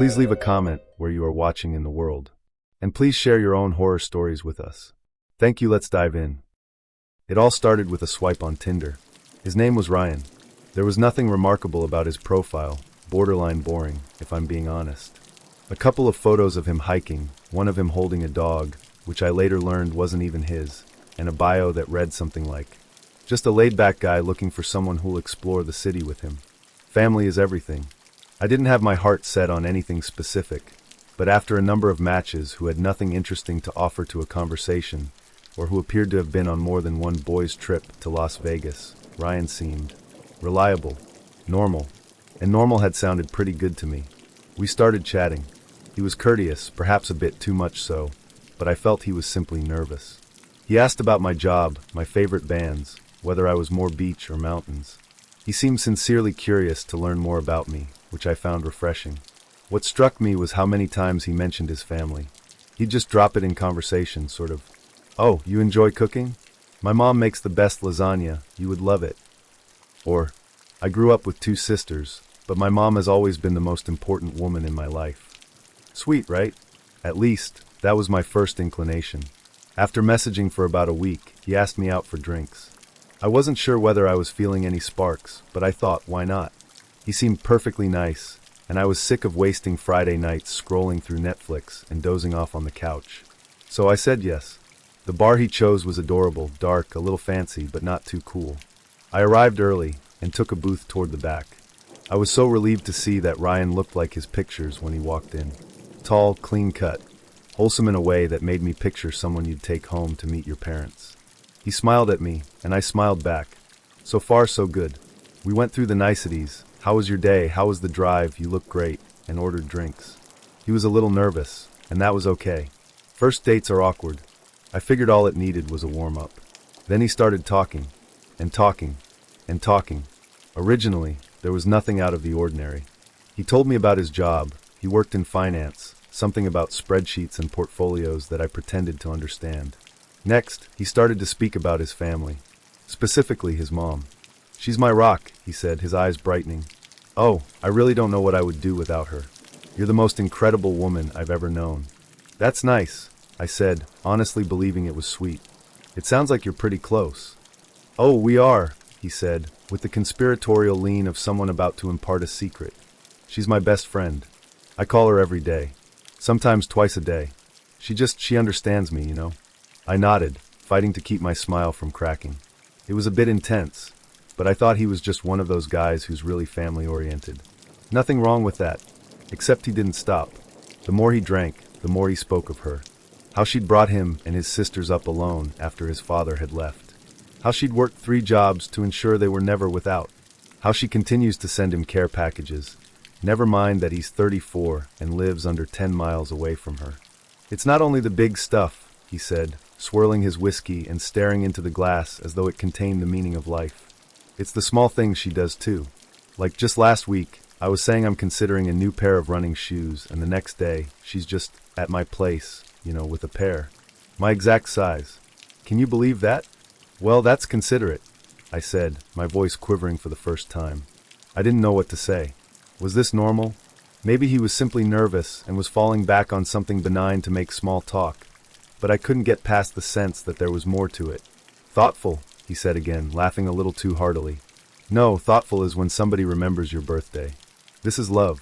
Please leave a comment where you are watching in the world. And please share your own horror stories with us. Thank you, let's dive in. It all started with a swipe on Tinder. His name was Ryan. There was nothing remarkable about his profile, borderline boring, if I'm being honest. A couple of photos of him hiking, one of him holding a dog, which I later learned wasn't even his, and a bio that read something like, just a laid-back guy looking for someone who'll explore the city with him. Family is everything. I didn't have my heart set on anything specific, but after a number of matches who had nothing interesting to offer to a conversation, or who appeared to have been on more than one boys' trip to Las Vegas, Ryan seemed reliable, normal, and normal had sounded pretty good to me. We started chatting. He was courteous, perhaps a bit too much so, but I felt he was simply nervous. He asked about my job, my favorite bands, whether I was more beach or mountains. He seemed sincerely curious to learn more about me, which I found refreshing. What struck me was how many times he mentioned his family. He'd just drop it in conversation, sort of, "Oh, you enjoy cooking? My mom makes the best lasagna, you would love it." Or, "I grew up with 2 sisters, but my mom has always been the most important woman in my life." Sweet, right? At least, that was my first inclination. After messaging for about a week, he asked me out for drinks. I wasn't sure whether I was feeling any sparks, but I thought, why not? He seemed perfectly nice, and I was sick of wasting Friday nights scrolling through Netflix and dozing off on the couch. So I said yes. The bar he chose was adorable, dark, a little fancy, but not too cool. I arrived early and took a booth toward the back. I was so relieved to see that Ryan looked like his pictures when he walked in. Tall, clean-cut, wholesome in a way that made me picture someone you'd take home to meet your parents. He smiled at me, and I smiled back. So far, so good. We went through the niceties. How was your day? How was the drive? You look great, and ordered drinks. He was a little nervous, and that was okay. First dates are awkward. I figured all it needed was a warm-up. Then he started talking, and talking, and talking. Originally, there was nothing out of the ordinary. He told me about his job. He worked in finance, something about spreadsheets and portfolios that I pretended to understand. Next, he started to speak about his family, specifically his mom. "She's my rock," he said, his eyes brightening. "Oh, I really don't know what I would do without her. You're the most incredible woman I've ever known." "That's nice," I said, honestly believing it was sweet. "It sounds like you're pretty close." "Oh, we are," he said, with the conspiratorial lean of someone about to impart a secret. "She's my best friend. I call her every day. Sometimes twice a day. She understands me, you know." I nodded, fighting to keep my smile from cracking. It was a bit intense, but I thought he was just one of those guys who's really family-oriented. Nothing wrong with that, except he didn't stop. The more he drank, the more he spoke of her. How she'd brought him and his sisters up alone after his father had left. How she'd worked 3 jobs to ensure they were never without. How she continues to send him care packages. Never mind that he's 34 and lives under 10 miles away from her. "It's not only the big stuff," he said, swirling his whiskey and staring into the glass as though it contained the meaning of life. "It's the small things she does too. Like just last week, I was saying I'm considering a new pair of running shoes, and the next day, she's just at my place, with a pair. My exact size. Can you believe that?" "Well, that's considerate," I said, my voice quivering for the first time. I didn't know what to say. Was this normal? Maybe he was simply nervous and was falling back on something benign to make small talk, but I couldn't get past the sense that there was more to it. "Thoughtful," he said again, laughing a little too heartily. "No, thoughtful is when somebody remembers your birthday. This is love.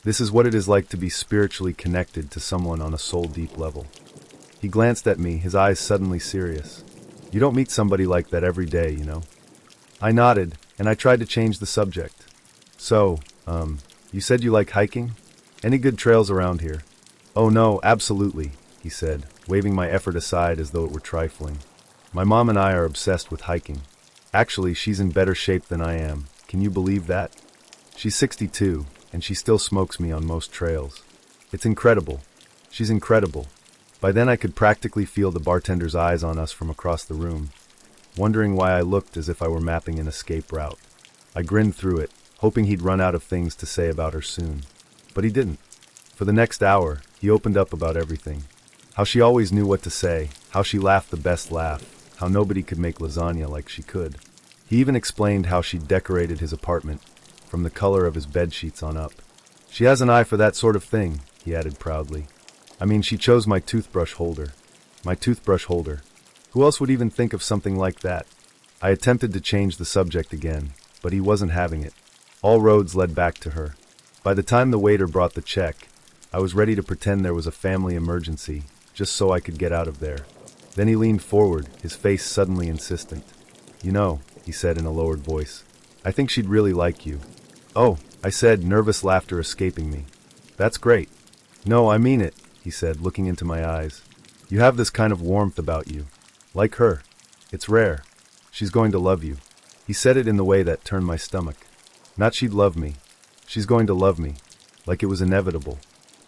This is what it is like to be spiritually connected to someone on a soul-deep level." He glanced at me, his eyes suddenly serious. "You don't meet somebody like that every day, you know." I nodded, and I tried to change the subject. "So, you said you like hiking? Any good trails around here?" "Oh no, absolutely," he said, waving my effort aside as though it were trifling. "My mom and I are obsessed with hiking. Actually, she's in better shape than I am. Can you believe that? She's 62, and she still smokes me on most trails. It's incredible. She's incredible." By then I could practically feel the bartender's eyes on us from across the room, wondering why I looked as if I were mapping an escape route. I grinned through it, hoping he'd run out of things to say about her soon. But he didn't. For the next hour, he opened up about everything. How she always knew what to say, how she laughed the best laugh, how nobody could make lasagna like she could. He even explained how she'd decorated his apartment, from the color of his bed sheets on up. She has an eye for that sort of thing, he added proudly. I mean, she chose my toothbrush holder. My toothbrush holder. Who else would even think of something like that? I attempted to change the subject again, but he wasn't having it. All roads led back to her. By the time the waiter brought the check, I was ready to pretend there was a family emergency, just so I could get out of there. Then he leaned forward, his face suddenly insistent. You know, he said in a lowered voice, I think she'd really like you. Oh, I said, nervous laughter escaping me. That's great. No, I mean it, he said, looking into my eyes. You have this kind of warmth about you. Like her. It's rare. She's going to love you. He said it in the way that turned my stomach. Not she'd love me. She's going to love me. Like it was inevitable.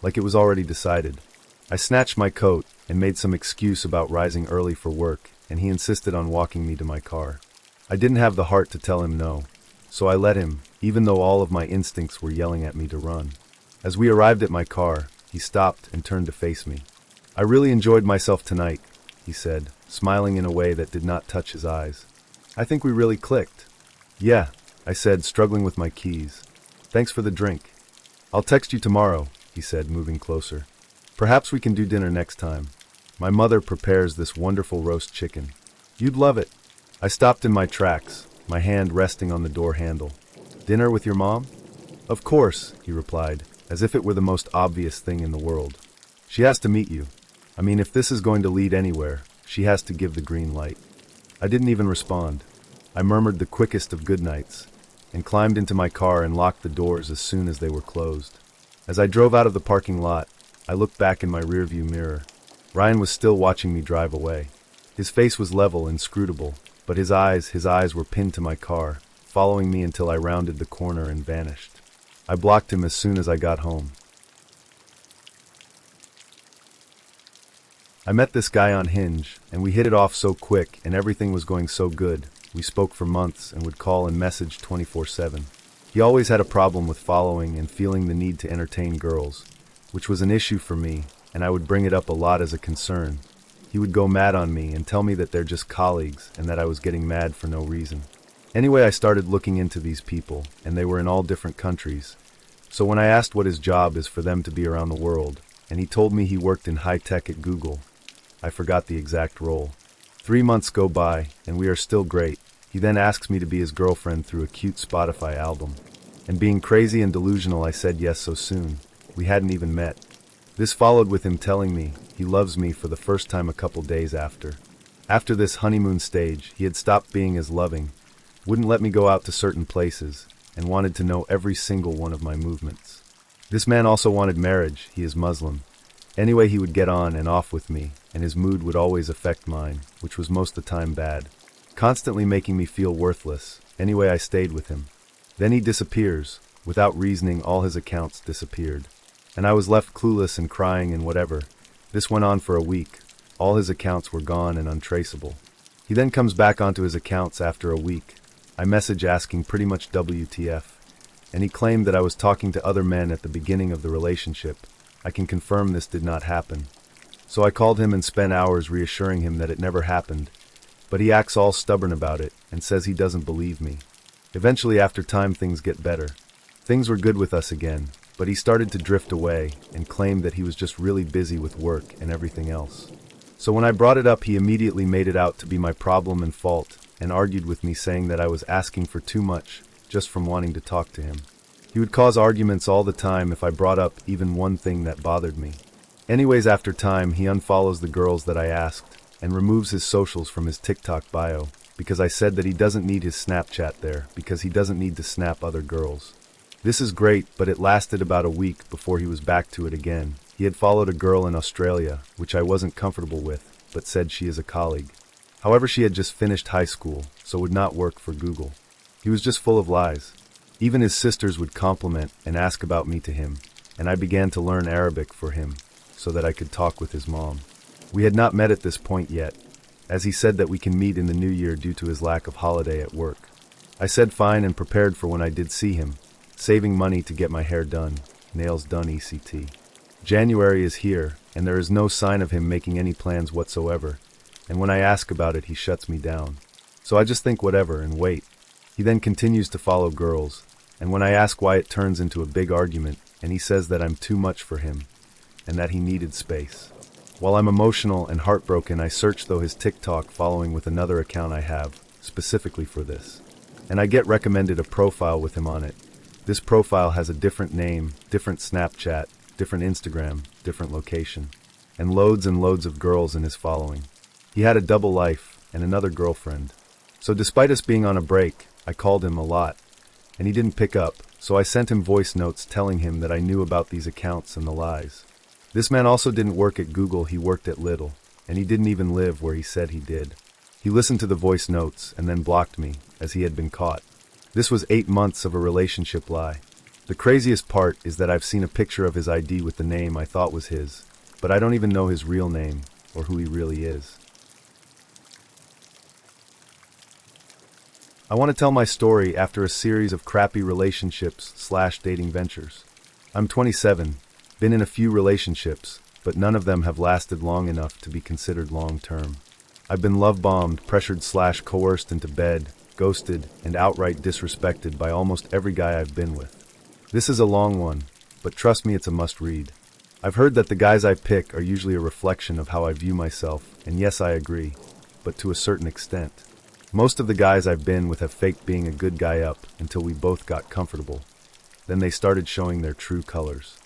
Like it was already decided. I snatched my coat and made some excuse about rising early for work, and he insisted on walking me to my car. I didn't have the heart to tell him no, so I let him, even though all of my instincts were yelling at me to run. As we arrived at my car, he stopped and turned to face me. I really enjoyed myself tonight, he said, smiling in a way that did not touch his eyes. I think we really clicked. Yeah, I said, struggling with my keys. Thanks for the drink. I'll text you tomorrow, he said, moving closer. Perhaps we can do dinner next time. My mother prepares this wonderful roast chicken. You'd love it. I stopped in my tracks, my hand resting on the door handle. Dinner with your mom? Of course, he replied, as if it were the most obvious thing in the world. She has to meet you. I mean, if this is going to lead anywhere, she has to give the green light. I didn't even respond. I murmured the quickest of goodnights, and climbed into my car and locked the doors as soon as they were closed. As I drove out of the parking lot, I looked back in my rearview mirror. Ryan was still watching me drive away. His face was level, inscrutable, but his eyes were pinned to my car, following me until I rounded the corner and vanished. I blocked him as soon as I got home. I met this guy on Hinge, and we hit it off so quick, and everything was going so good. We spoke for months and would call and message 24/7. He always had a problem with following and feeling the need to entertain girls, which was an issue for me, and I would bring it up a lot as a concern. He would go mad on me and tell me that they're just colleagues and that I was getting mad for no reason. Anyway, I started looking into these people, and they were in all different countries. So when I asked what his job is for them to be around the world, and he told me he worked in high tech at Google, I forgot the exact role. 3 months go by, and we are still great. He then asks me to be his girlfriend through a cute Spotify album. And being crazy and delusional, I said yes so soon. We hadn't even met. This followed with him telling me he loves me for the first time a couple days after. After this honeymoon stage, he had stopped being as loving, wouldn't let me go out to certain places, and wanted to know every single one of my movements. This man also wanted marriage. He is Muslim. Anyway, he would get on and off with me, and his mood would always affect mine, which was most of the time bad, constantly making me feel worthless. Anyway, I stayed with him. Then he disappears. Without reasoning, all his accounts disappeared. And I was left clueless and crying and whatever. This went on for a week. All his accounts were gone and untraceable. He then comes back onto his accounts after a week. I message asking pretty much WTF. And he claimed that I was talking to other men at the beginning of the relationship. I can confirm this did not happen. So I called him and spent hours reassuring him that it never happened. But he acts all stubborn about it and says he doesn't believe me. Eventually, after time, things get better. Things were good with us again, but he started to drift away and claimed that he was just really busy with work and everything else. So when I brought it up, he immediately made it out to be my problem and fault and argued with me, saying that I was asking for too much just from wanting to talk to him. He would cause arguments all the time if I brought up even one thing that bothered me. Anyways, after time, he unfollows the girls that I asked and removes his socials from his TikTok bio because I said that he doesn't need his Snapchat there because he doesn't need to snap other girls. This is great, but it lasted about a week before he was back to it again. He had followed a girl in Australia, which I wasn't comfortable with, but said she is a colleague. However, she had just finished high school, so would not work for Google. He was just full of lies. Even his sisters would compliment and ask about me to him, and I began to learn Arabic for him so that I could talk with his mom. We had not met at this point yet, as he said that we can meet in the new year due to his lack of holiday at work. I said fine and prepared for when I did see him, saving money to get my hair done, nails done ECT. January is here, and there is no sign of him making any plans whatsoever, and when I ask about it, he shuts me down. So I just think whatever and wait. He then continues to follow girls, And when I ask why, it turns into a big argument, and he says that I'm too much for him, and that he needed space. While I'm emotional and heartbroken, I search though his TikTok following with another account I have, specifically for this. And I get recommended a profile with him on it. This profile has a different name, different Snapchat, different Instagram, different location, and loads of girls in his following. He had a double life and another girlfriend. So despite us being on a break, I called him a lot, and he didn't pick up, so I sent him voice notes telling him that I knew about these accounts and the lies. This man also didn't work at Google, he worked at Lidl, and he didn't even live where he said he did. He listened to the voice notes and then blocked me, as he had been caught. This was 8 months of a relationship lie. The craziest part is that I've seen a picture of his ID with the name I thought was his, but I don't even know his real name or who he really is. I want to tell my story after a series of crappy relationships/dating ventures. I'm 27, been in a few relationships, but none of them have lasted long enough to be considered long-term. I've been love-bombed, pressured/coerced into bed, ghosted, and outright disrespected by almost every guy I've been with. This is a long one, but trust me, it's a must-read. I've heard that the guys I pick are usually a reflection of how I view myself, and yes, I agree, but to a certain extent. Most of the guys I've been with have faked being a good guy up until we both got comfortable. Then they started showing their true colors.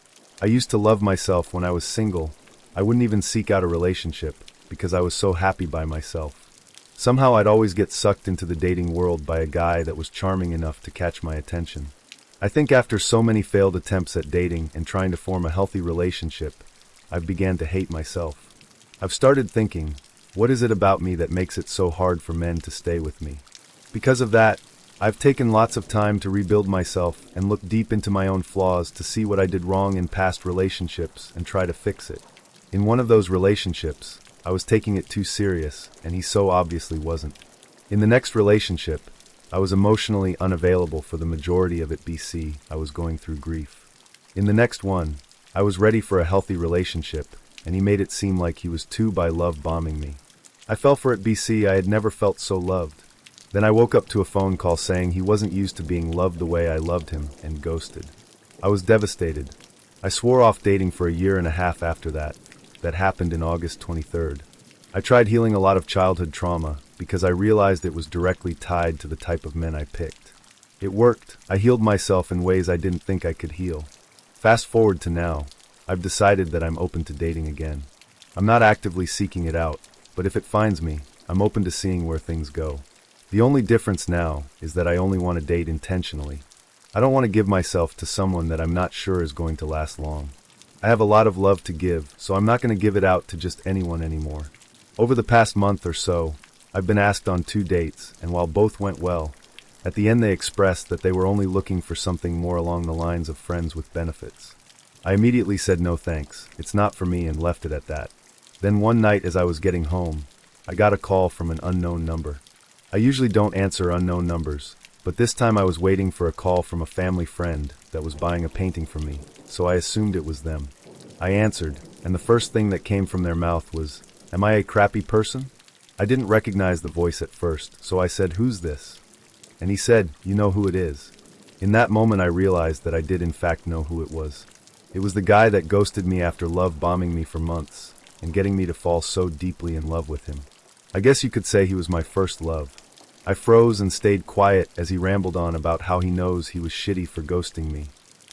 I used to love myself when I was single. I wouldn't even seek out a relationship because I was so happy by myself. Somehow I'd always get sucked into the dating world by a guy that was charming enough to catch my attention. I think after so many failed attempts at dating and trying to form a healthy relationship, I've began to hate myself. I've started thinking, what is it about me that makes it so hard for men to stay with me? Because of that, I've taken lots of time to rebuild myself and look deep into my own flaws to see what I did wrong in past relationships and try to fix it. In one of those relationships, I was taking it too serious, and he so obviously wasn't. In the next relationship, I was emotionally unavailable for the majority of it BC. I was going through grief. In the next one, I was ready for a healthy relationship, and he made it seem like he was too by love bombing me. I fell for it BC. I had never felt so loved. Then I woke up to a phone call saying he wasn't used to being loved the way I loved him, and ghosted. I was devastated. I swore off dating for a year and a half after that. That happened in August 23rd. I tried healing a lot of childhood trauma because I realized it was directly tied to the type of men I picked. It worked. I healed myself in ways I didn't think I could heal. Fast forward to now, I've decided that I'm open to dating again. I'm not actively seeking it out, but if it finds me, I'm open to seeing where things go. The only difference now is that I only want to date intentionally. I don't want to give myself to someone that I'm not sure is going to last long. I have a lot of love to give, so I'm not going to give it out to just anyone anymore. Over the past month or so, I've been asked on 2 dates, and while both went well, at the end they expressed that they were only looking for something more along the lines of friends with benefits. I immediately said no thanks, it's not for me, and left it at that. Then one night as I was getting home, I got a call from an unknown number. I usually don't answer unknown numbers, but this time I was waiting for a call from a family friend that was buying a painting from me, so I assumed it was them. I answered, and the first thing that came from their mouth was, "Am I a crappy person?" I didn't recognize the voice at first, so I said, "Who's this?" And he said, "You know who it is." In that moment I realized that I did in fact know who it was. It was the guy that ghosted me after love bombing me for months, and getting me to fall so deeply in love with him. I guess you could say he was my first love. I froze and stayed quiet as he rambled on about how he knows he was shitty for ghosting me.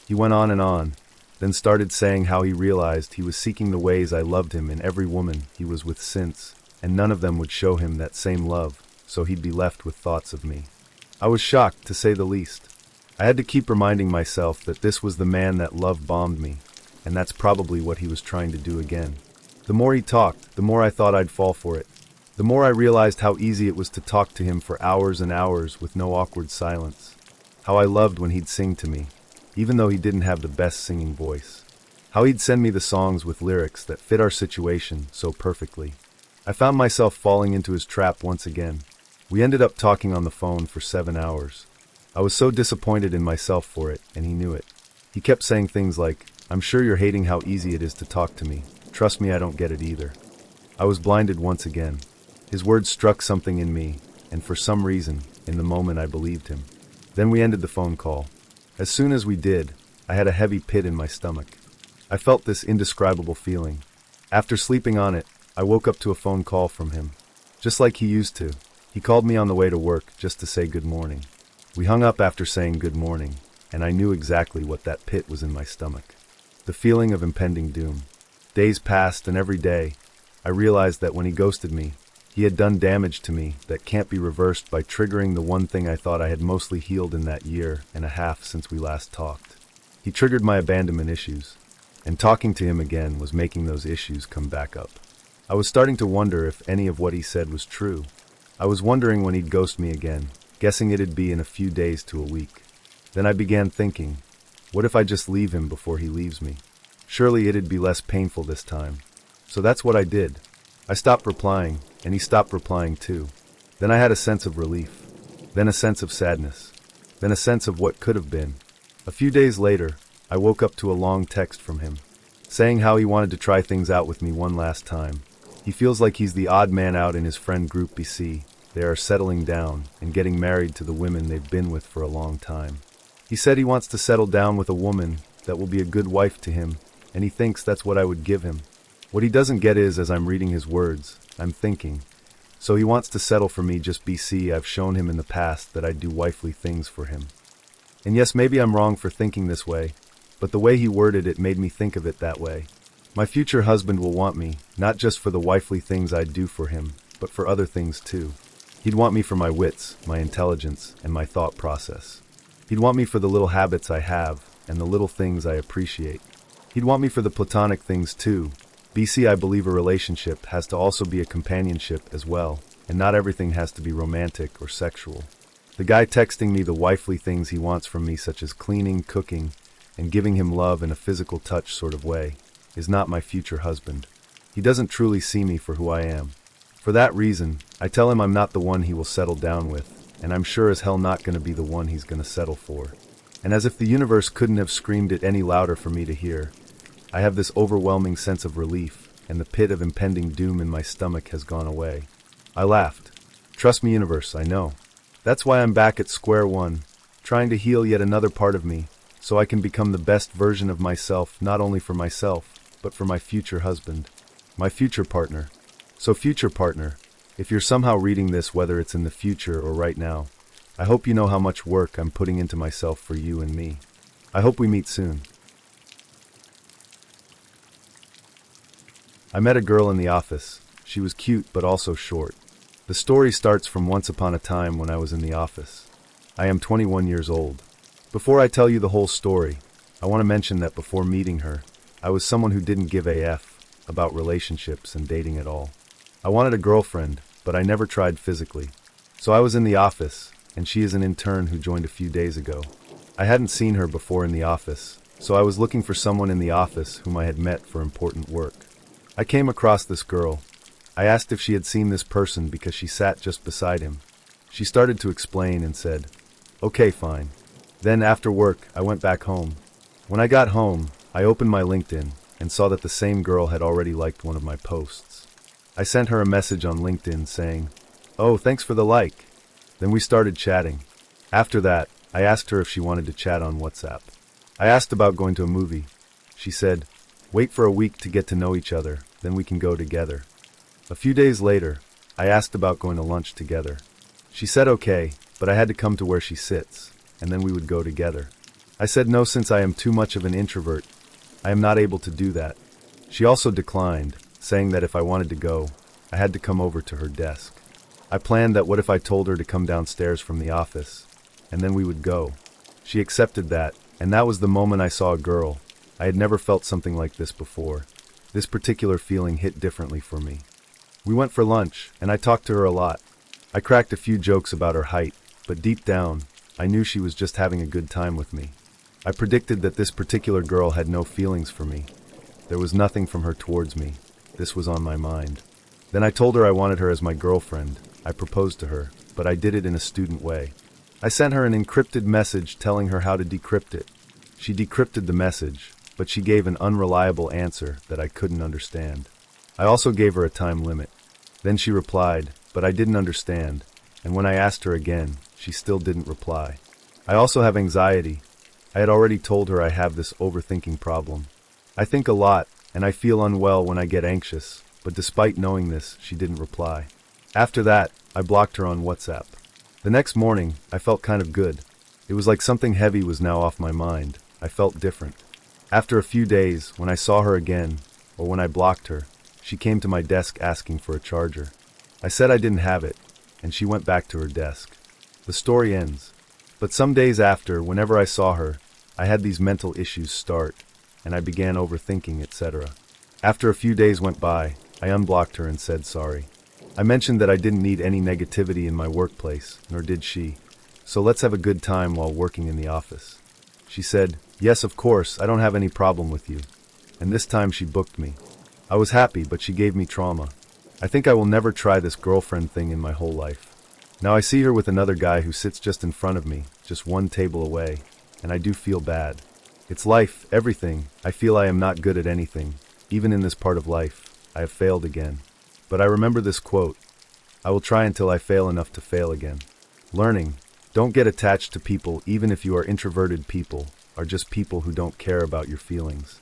He went on, then started saying how he realized he was seeking the ways I loved him in every woman he was with since, and none of them would show him that same love, so he'd be left with thoughts of me. I was shocked, to say the least. I had to keep reminding myself that this was the man that love bombed me, and that's probably what he was trying to do again. The more he talked, the more I thought I'd fall for it. The more I realized how easy it was to talk to him for hours and hours with no awkward silence. How I loved when he'd sing to me, even though he didn't have the best singing voice. How he'd send me the songs with lyrics that fit our situation so perfectly. I found myself falling into his trap once again. We ended up talking on the phone for 7 hours. I was so disappointed in myself for it, and he knew it. He kept saying things like, "I'm sure you're hating how easy it is to talk to me. Trust me, I don't get it either." I was blinded once again. His words struck something in me, and for some reason, in the moment I believed him. Then we ended the phone call. As soon as we did, I had a heavy pit in my stomach. I felt this indescribable feeling. After sleeping on it, I woke up to a phone call from him. Just like he used to, he called me on the way to work just to say good morning. We hung up after saying good morning, and I knew exactly what that pit was in my stomach. The feeling of impending doom. Days passed, and every day, I realized that when he ghosted me, he had done damage to me that can't be reversed by triggering the one thing I thought I had mostly healed in that year and a half since we last talked. He triggered my abandonment issues, and talking to him again was making those issues come back up. I was starting to wonder if any of what he said was true. I was wondering when he'd ghost me again, guessing it'd be in a few days to a week. Then I began thinking, what if I just leave him before he leaves me? Surely it'd be less painful this time. So that's what I did. I stopped replying, and he stopped replying too. Then I had a sense of relief. Then a sense of sadness. Then a sense of what could have been. A few days later, I woke up to a long text from him, saying how he wanted to try things out with me one last time. He feels like he's the odd man out in his friend group BC. They are settling down and getting married to the women they've been with for a long time. He said he wants to settle down with a woman that will be a good wife to him, and he thinks that's what I would give him. What he doesn't get is, as I'm reading his words, I'm thinking, so he wants to settle for me just BC. I've shown him in the past that I'd do wifely things for him. And yes, maybe I'm wrong for thinking this way, but the way he worded it made me think of it that way. My future husband will want me, not just for the wifely things I'd do for him, but for other things too. He'd want me for my wits, my intelligence, and my thought process. He'd want me for the little habits I have, and the little things I appreciate. He'd want me for the platonic things too. BC, I believe a relationship has to also be a companionship as well, and not everything has to be romantic or sexual. The guy texting me the wifely things he wants from me, such as cleaning, cooking, and giving him love in a physical touch sort of way, is not my future husband. He doesn't truly see me for who I am. For that reason, I tell him I'm not the one he will settle down with, and I'm sure as hell not going to be the one he's going to settle for. And as if the universe couldn't have screamed it any louder for me to hear, I have this overwhelming sense of relief, and the pit of impending doom in my stomach has gone away. I laughed. Trust me, universe, I know. That's why I'm back at square one, trying to heal yet another part of me, so I can become the best version of myself, not only for myself, but for my future husband, my future partner. So future partner, if you're somehow reading this, whether it's in the future or right now, I hope you know how much work I'm putting into myself for you and me. I hope we meet soon. I met a girl in the office. She was cute but also short. The story starts from once upon a time when I was in the office. I am 21 years old. Before I tell you the whole story, I want to mention that before meeting her, I was someone who didn't give a F about relationships and dating at all. I wanted a girlfriend, but I never tried physically. So I was in the office, and she is an intern who joined a few days ago. I hadn't seen her before in the office, so I was looking for someone in the office whom I had met for important work. I came across this girl. I asked if she had seen this person because she sat just beside him. She started to explain and said, "Okay, fine." Then after work, I went back home. When I got home, I opened my LinkedIn and saw that the same girl had already liked one of my posts. I sent her a message on LinkedIn saying, "Oh, thanks for the like." Then we started chatting. After that, I asked her if she wanted to chat on WhatsApp. I asked about going to a movie. She said, "Wait for a week to get to know each other, then we can go together." A few days later, I asked about going to lunch together. She said okay, but I had to come to where she sits, and then we would go together. I said no, since I am too much of an introvert. I am not able to do that. She also declined, saying that if I wanted to go, I had to come over to her desk. I planned that what if I told her to come downstairs from the office, and then we would go. She accepted that, and that was the moment I saw a girl. I had never felt something like this before. This particular feeling hit differently for me. We went for lunch, and I talked to her a lot. I cracked a few jokes about her height, but deep down, I knew she was just having a good time with me. I predicted that this particular girl had no feelings for me. There was nothing from her towards me. This was on my mind. Then I told her I wanted her as my girlfriend. I proposed to her, but I did it in a student way. I sent her an encrypted message telling her how to decrypt it. She decrypted the message, but she gave an unreliable answer that I couldn't understand. I also gave her a time limit. Then she replied, but I didn't understand, and when I asked her again, she still didn't reply. I also have anxiety. I had already told her I have this overthinking problem. I think a lot, and I feel unwell when I get anxious, but despite knowing this, she didn't reply. After that, I blocked her on WhatsApp. The next morning, I felt kind of good. It was like something heavy was now off my mind. I felt different. After a few days, when I saw her again, or when I blocked her, she came to my desk asking for a charger. I said I didn't have it, and she went back to her desk. The story ends. But some days after, whenever I saw her, I had these mental issues start, and I began overthinking, etc. After a few days went by, I unblocked her and said sorry. I mentioned that I didn't need any negativity in my workplace, nor did she, so let's have a good time while working in the office. She said, yes, of course, I don't have any problem with you. And this time she booked me. I was happy, but she gave me trauma. I think I will never try this girlfriend thing in my whole life. Now I see her with another guy who sits just in front of me, just one table away, and I do feel bad. It's life, everything. I feel I am not good at anything. Even in this part of life, I have failed again. But I remember this quote, I will try until I fail enough to fail again. Learning, don't get attached to people even if you are introverted. People are just people who don't care about your feelings.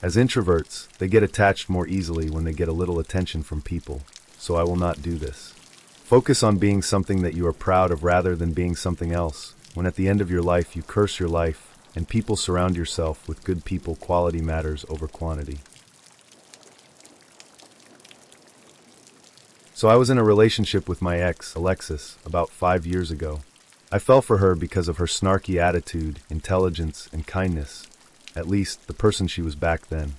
As introverts, they get attached more easily when they get a little attention from people, so I will not do this. Focus on being something that you are proud of rather than being something else. When at the end of your life you curse your life, and people surround yourself with good people, quality matters over quantity. So I was in a relationship with my ex, Alexis, about 5 years ago. I fell for her because of her snarky attitude, intelligence, and kindness. At least, the person she was back then.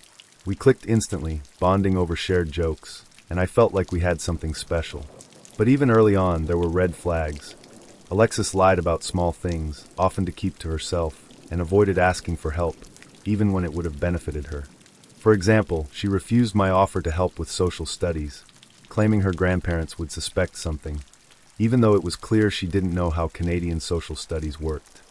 We clicked instantly, bonding over shared jokes, and I felt like we had something special. But even early on, there were red flags. Alexis lied about small things, often to keep to herself, and avoided asking for help, even when it would have benefited her. For example, she refused my offer to help with social studies, claiming her grandparents would suspect something, even though it was clear she didn't know how Canadian social studies worked.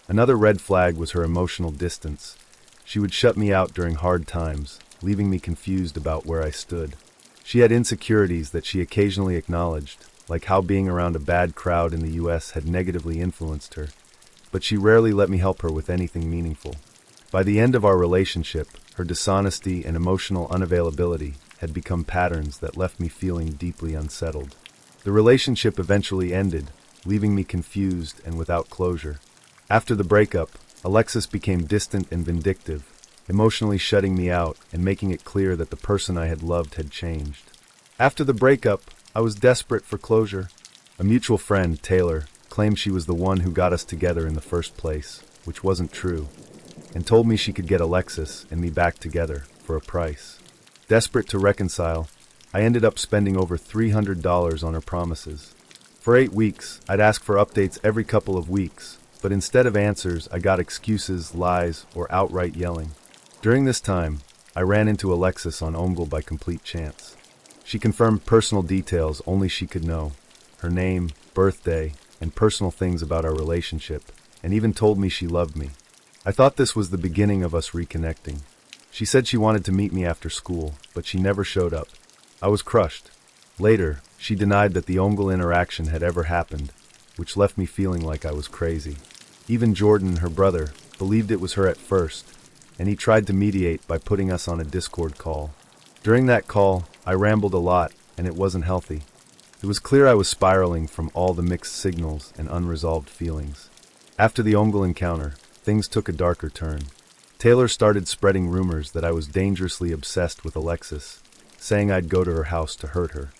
Another red flag was her emotional distance. She would shut me out during hard times, leaving me confused about where I stood. She had insecurities that she occasionally acknowledged, like how being around a bad crowd in the US had negatively influenced her, but she rarely let me help her with anything meaningful. By the end of our relationship, her dishonesty and emotional unavailability had become patterns that left me feeling deeply unsettled. The relationship eventually ended, leaving me confused and without closure. After the breakup, Alexis became distant and vindictive, emotionally shutting me out and making it clear that the person I had loved had changed. After the breakup, I was desperate for closure. A mutual friend, Taylor, claimed she was the one who got us together in the first place, which wasn't true, and told me she could get Alexis and me back together for a price. Desperate to reconcile, I ended up spending over $300 on her promises. For 8 weeks, I'd ask for updates every couple of weeks, but instead of answers, I got excuses, lies, or outright yelling. During this time, I ran into Alexis on Omegle by complete chance. She confirmed personal details only she could know, her name, birthday, and personal things about our relationship, and even told me she loved me. I thought this was the beginning of us reconnecting. She said she wanted to meet me after school, but she never showed up. I was crushed. Later, she denied that the Omegle interaction had ever happened, which left me feeling like I was crazy. Even Jordan, her brother, believed it was her at first, and he tried to mediate by putting us on a Discord call. During that call, I rambled a lot, and it wasn't healthy. It was clear I was spiraling from all the mixed signals and unresolved feelings. After the Omegle encounter, things took a darker turn. Taylor started spreading rumors that I was dangerously obsessed with Alexis, saying I'd go to her house to hurt her.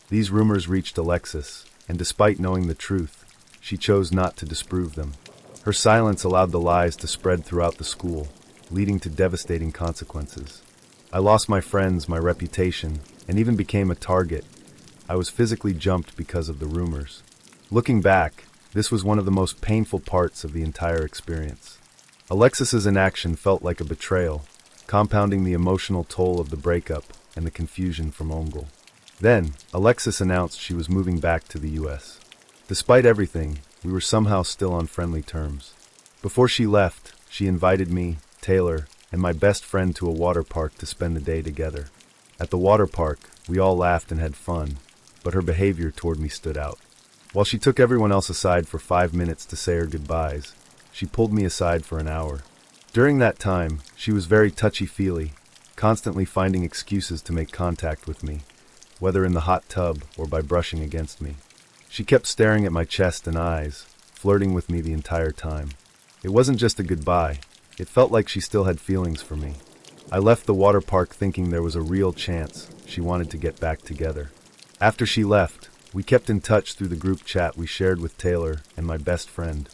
These rumors reached Alexis, and despite knowing the truth, she chose not to disprove them. Her silence allowed the lies to spread throughout the school, leading to devastating consequences. I lost my friends, my reputation, and even became a target. I was physically jumped because of the rumors. Looking back, this was one of the most painful parts of the entire experience. Alexis's inaction felt like a betrayal, compounding the emotional toll of the breakup and the confusion from Omegle. Then, Alexis announced she was moving back to the US. Despite everything, we were somehow still on friendly terms. Before she left, she invited me, Taylor, and my best friend to a water park to spend the day together. At the water park, we all laughed and had fun, but her behavior toward me stood out. While she took everyone else aside for 5 minutes to say her goodbyes, she pulled me aside for an hour. During that time, she was very touchy-feely, constantly finding excuses to make contact with me, whether in the hot tub or by brushing against me. She kept staring at my chest and eyes, flirting with me the entire time. It wasn't just a goodbye, it felt like she still had feelings for me. I left the water park thinking there was a real chance she wanted to get back together. After she left, we kept in touch through the group chat we shared with Taylor and my best friend.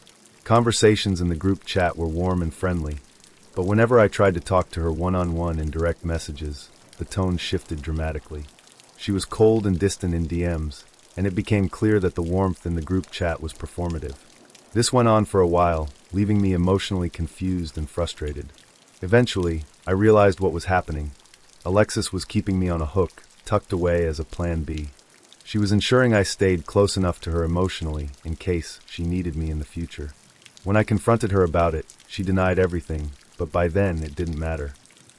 Conversations in the group chat were warm and friendly, but whenever I tried to talk to her one-on-one in direct messages, the tone shifted dramatically. She was cold and distant in DMs, and it became clear that the warmth in the group chat was performative. This went on for a while, leaving me emotionally confused and frustrated. Eventually, I realized what was happening. Alexis was keeping me on a hook, tucked away as a plan B. She was ensuring I stayed close enough to her emotionally in case she needed me in the future. When I confronted her about it, she denied everything, but by then it didn't matter.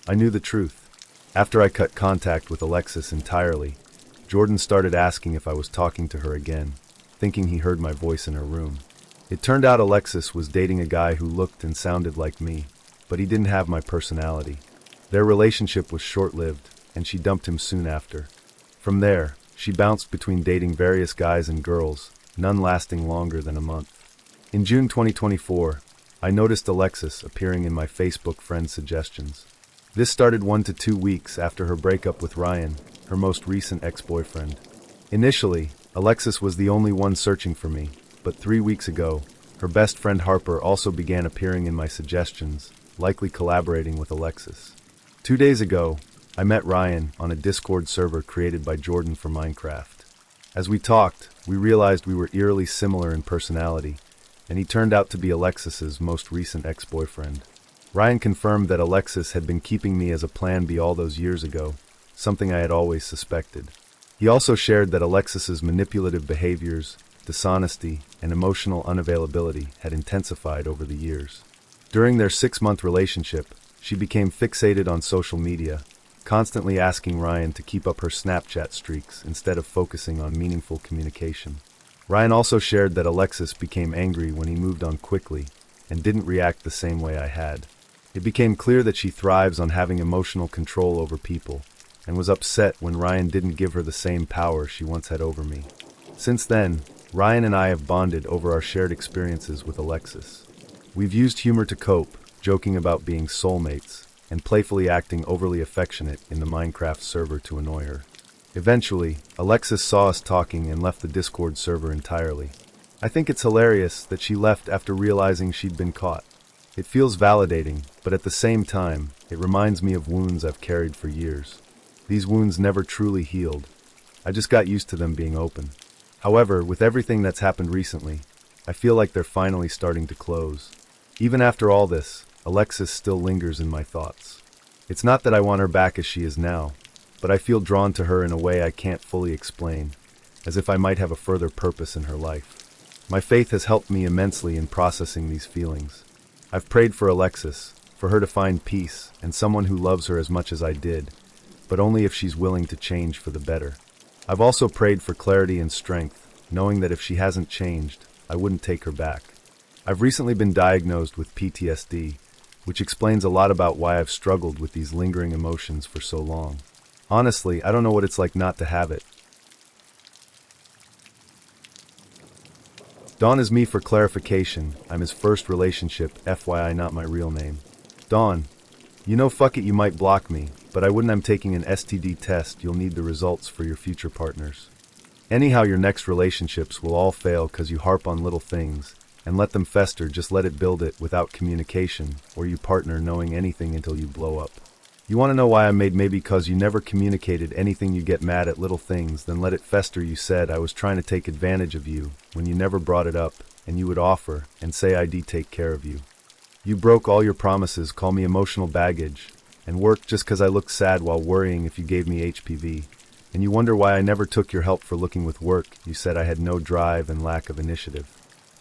I knew the truth. After I cut contact with Alexis entirely, Jordan started asking if I was talking to her again, thinking he heard my voice in her room. It turned out Alexis was dating a guy who looked and sounded like me, but he didn't have my personality. Their relationship was short-lived, and she dumped him soon after. From there, she bounced between dating various guys and girls, none lasting longer than a month. In June 2024, I noticed Alexis appearing in my Facebook friend suggestions. This started 1 to 2 weeks after her breakup with Ryan, her most recent ex-boyfriend. Initially, Alexis was the only one searching for me, but 3 weeks ago, her best friend Harper also began appearing in my suggestions, likely collaborating with Alexis. 2 days ago, I met Ryan on a Discord server created by Jordan for Minecraft. As we talked, we realized we were eerily similar in personality, and he turned out to be Alexis's most recent ex-boyfriend. Ryan confirmed that Alexis had been keeping me as a plan B all those years ago, something I had always suspected. He also shared that Alexis's manipulative behaviors, dishonesty, and emotional unavailability had intensified over the years. During their 6-month relationship, she became fixated on social media, constantly asking Ryan to keep up her Snapchat streaks instead of focusing on meaningful communication. Ryan also shared that Alexis became angry when he moved on quickly and didn't react the same way I had. It became clear that she thrives on having emotional control over people and was upset when Ryan didn't give her the same power she once had over me. Since then, Ryan and I have bonded over our shared experiences with Alexis. We've used humor to cope, joking about being soulmates, and playfully acting overly affectionate in the Minecraft server to annoy her. Eventually, Alexis saw us talking and left the Discord server entirely. I think it's hilarious that she left after realizing she'd been caught. It feels validating, but at the same time, it reminds me of wounds I've carried for years. These wounds never truly healed. I just got used to them being open. However, with everything that's happened recently, I feel like they're finally starting to close. Even after all this, Alexis still lingers in my thoughts. It's not that I want her back as she is now, but I feel drawn to her in a way I can't fully explain, as if I might have a further purpose in her life. My faith has helped me immensely in processing these feelings. I've prayed for Alexis, for her to find peace and someone who loves her as much as I did, but only if she's willing to change for the better. I've also prayed for clarity and strength, knowing that if she hasn't changed, I wouldn't take her back. I've recently been diagnosed with PTSD, which explains a lot about why I've struggled with these lingering emotions for so long. Honestly, I don't know what it's like not to have it. Dawn is me for clarification. I'm his first relationship, FYI not my real name. Dawn, you know fuck it you might block me, but I wouldn't. I'm taking an STD test. You'll need the results for your future partners. Anyhow, your next relationships will all fail because you harp on little things and let them fester. Just let it build it without communication or you partner knowing anything until you blow up. You want to know why I'm made? Maybe because you never communicated anything. You get mad at little things, then let it fester. You said I was trying to take advantage of you when you never brought it up, and you would offer and say I'd take care of you. You broke all your promises, call me emotional baggage, and worked just because I looked sad while worrying if you gave me HPV. And you wonder why I never took your help for looking with work. You said I had no drive and lack of initiative.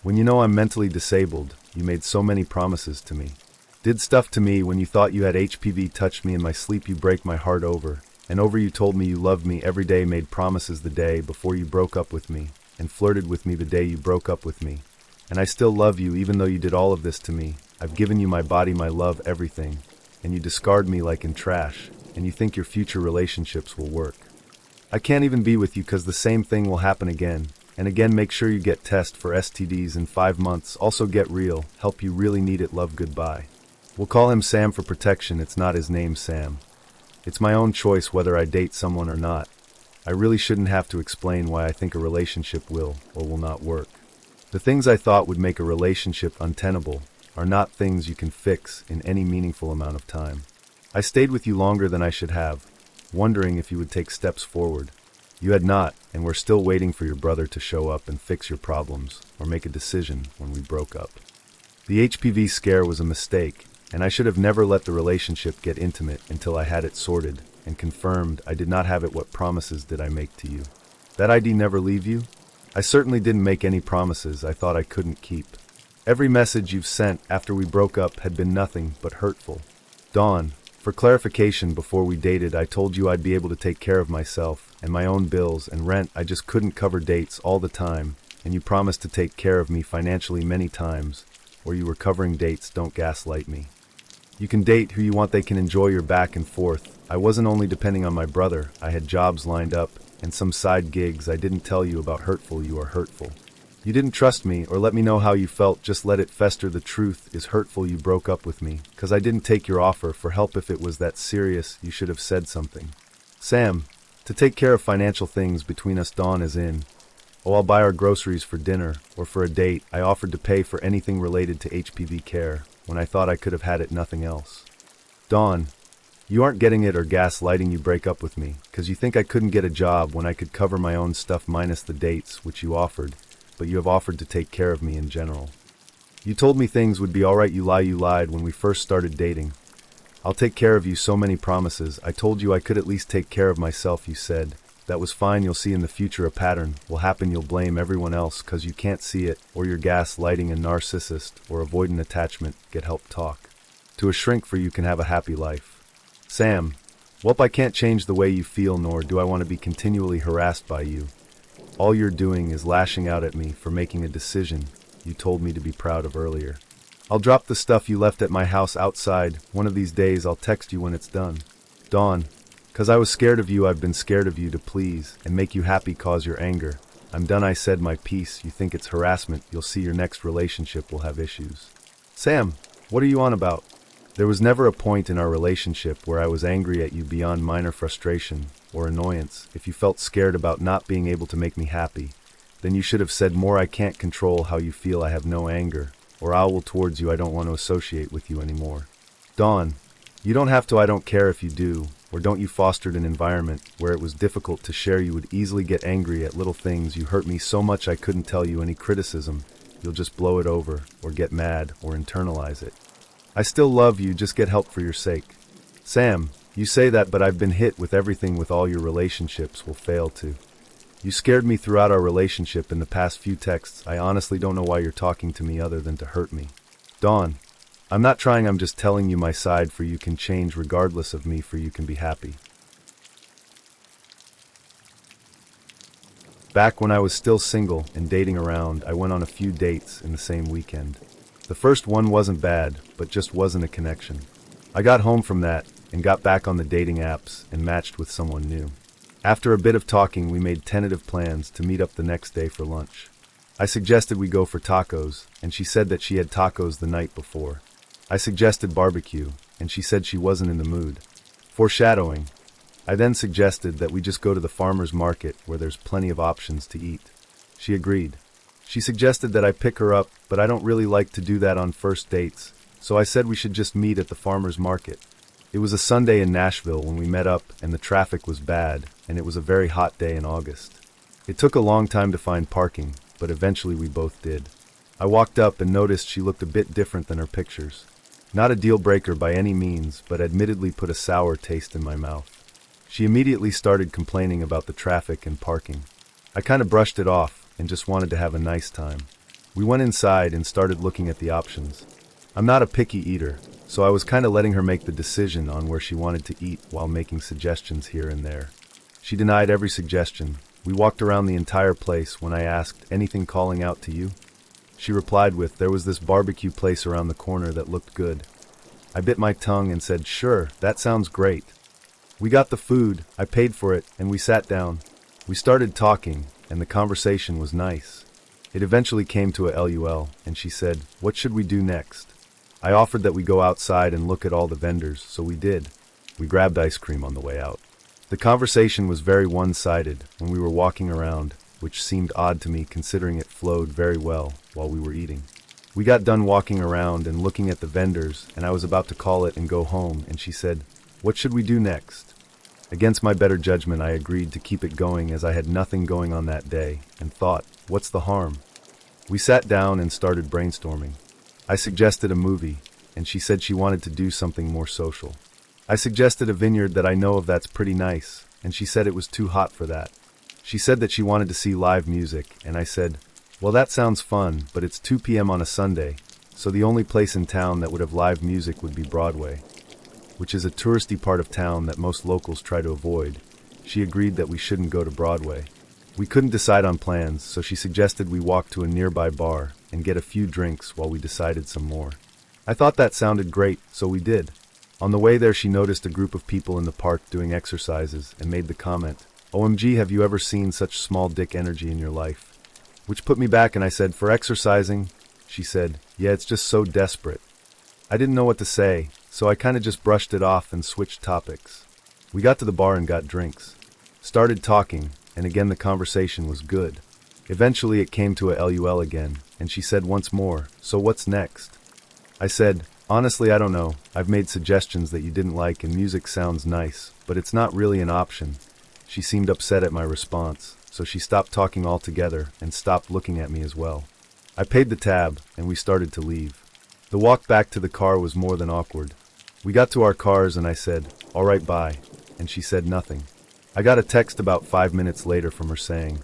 When you know I'm mentally disabled, you made so many promises to me. Did stuff to me when you thought you had HPV, touched me in my sleep. You break my heart over and over. You told me you loved me every day, made promises the day before you broke up with me, and flirted with me the day you broke up with me. And I still love you even though you did all of this to me, I've given you my body, my love, everything, and you discard me like in trash, and you think your future relationships will work. I can't even be with you because the same thing will happen again. And again, make sure you get test for STDs in 5 months. Also get real. Help you really need it. Love, goodbye. We'll call him Sam for protection. It's not his name, Sam. It's my own choice whether I date someone or not. I really shouldn't have to explain why I think a relationship will or will not work. The things I thought would make a relationship untenable are not things you can fix in any meaningful amount of time. I stayed with you longer than I should have, wondering if you would take steps forward. You had not, and we're still waiting for your brother to show up and fix your problems or make a decision when we broke up. The HPV scare was a mistake, and I should have never let the relationship get intimate until I had it sorted and confirmed I did not have it. What promises did I make to you? That ID never leave you? I certainly didn't make any promises I thought I couldn't keep. Every message you've sent after we broke up had been nothing but hurtful. Dawn, for clarification, before we dated, I told you I'd be able to take care of myself and my own bills and rent. I just couldn't cover dates all the time, and you promised to take care of me financially many times, or you were covering dates. Don't gaslight me. You can date who you want. They can enjoy your back and forth. I wasn't only depending on my brother. I had jobs lined up and some side gigs. I didn't tell you about hurtful. You are hurtful. You didn't trust me or let me know how you felt. Just let it fester. The truth is hurtful. You broke up with me because I didn't take your offer for help. If it was that serious, you should have said something. Sam, to take care of financial things between us. Dawn is in. Oh, I'll buy our groceries for dinner or for a date. I offered to pay for anything related to HPV care when I thought I could have had it, nothing else. Dawn, you aren't getting it or gaslighting. You break up with me because you think I couldn't get a job when I could cover my own stuff minus the dates, which you offered, but you have offered to take care of me in general. You told me things would be alright. You lied when we first started dating. I'll take care of you. So many promises. I told you I could at least take care of myself. You said that was fine. You'll see in the future a pattern will happen. You'll blame everyone else because you can't see it, or you're gaslighting, a narcissist, or avoidant attachment. Get help. Talk to a shrink for you can have a happy life. Sam, well, I can't change the way you feel, nor do I want to be continually harassed by you. All you're doing is lashing out at me for making a decision you told me to be proud of earlier. I'll drop the stuff you left at my house outside. One of these days I'll text you when it's done. Dawn, because I was scared of you. I've been scared of you to please and make you happy, cause your anger. I'm done. I said my piece. You think it's harassment. You'll see your next relationship will have issues. Sam, what are you on about? There was never a point in our relationship where I was angry at you beyond minor frustration or annoyance. If you felt scared about not being able to make me happy, then you should have said more. I can't control how you feel. I have no anger or owl towards you. I don't want to associate with you anymore. Dawn, you don't have to. I don't care if you do, or don't. You fostered an environment where it was difficult to share. You would easily get angry at little things. You hurt me so much I couldn't tell you any criticism. You'll just blow it over or get mad or internalize it. I still love you. Just get help for your sake. Sam, you say that, but I've been hit with everything with all your relationships will fail to. You scared me throughout our relationship in the past few texts. I honestly don't know why you're talking to me other than to hurt me. Dawn, I'm not trying. I'm just telling you my side. For you can change regardless of me. For you can be happy. Back when I was still single and dating around, I went on a few dates in the same weekend. The first one wasn't bad, but just wasn't a connection. I got home from that and got back on the dating apps and matched with someone new. After a bit of talking, we made tentative plans to meet up the next day for lunch. I suggested we go for tacos, and she said that she had tacos the night before. I suggested barbecue, and she said she wasn't in the mood. Foreshadowing, I then suggested that we just go to the farmer's market where there's plenty of options to eat. She agreed. She suggested that I pick her up, but I don't really like to do that on first dates, so I said we should just meet at the farmer's market. It was a Sunday in Nashville when we met up, and the traffic was bad, and it was a very hot day in August. It took a long time to find parking, but eventually we both did. I walked up and noticed she looked a bit different than her pictures. Not a deal breaker by any means, but admittedly put a sour taste in my mouth. She immediately started complaining about the traffic and parking. I kind of brushed it off and just wanted to have a nice time. We went inside and started looking at the options. I'm not a picky eater, so I was kind of letting her make the decision on where she wanted to eat while making suggestions here and there. She denied every suggestion. We walked around the entire place. When I asked, anything calling out to you? She replied with, "There was this barbecue place around the corner that looked good." I bit my tongue and said, "Sure, that sounds great." We got the food, I paid for it, and we sat down. We started talking, and the conversation was nice. It eventually came to a LUL, and she said, "What should we do next?" I offered that we go outside and look at all the vendors, so we did. We grabbed ice cream on the way out. The conversation was very one-sided when we were walking around, which seemed odd to me considering it flowed very well while we were eating. We got done walking around and looking at the vendors, and I was about to call it and go home, and she said, "What should we do next?" Against my better judgment, I agreed to keep it going as I had nothing going on that day, and thought, what's the harm? We sat down and started brainstorming. I suggested a movie, and she said she wanted to do something more social. I suggested a vineyard that I know of that's pretty nice, and she said it was too hot for that. She said that she wanted to see live music, and I said, "Well, that sounds fun, but it's 2 p.m. on a Sunday, so the only place in town that would have live music would be Broadway, which is a touristy part of town that most locals try to avoid." She agreed that we shouldn't go to Broadway. We couldn't decide on plans, so she suggested we walk to a nearby bar and get a few drinks while we decided some more. I thought that sounded great, so we did. On the way there, she noticed a group of people in the park doing exercises and made the comment, "OMG, have you ever seen such small dick energy in your life?" Which put me back, and I said, "For exercising?" She said, "Yeah, it's just so desperate." I didn't know what to say, so I kinda just brushed it off and switched topics. We got to the bar and got drinks. Started talking, and again the conversation was good. Eventually it came to a LUL again, and she said once more, "So what's next?" I said, "Honestly, I don't know. I've made suggestions that you didn't like and music sounds nice, but it's not really an option." She seemed upset at my response, so she stopped talking altogether and stopped looking at me as well. I paid the tab, and we started to leave. The walk back to the car was more than awkward. We got to our cars and I said, "All right, bye," and she said nothing. I got a text about 5 minutes later from her saying,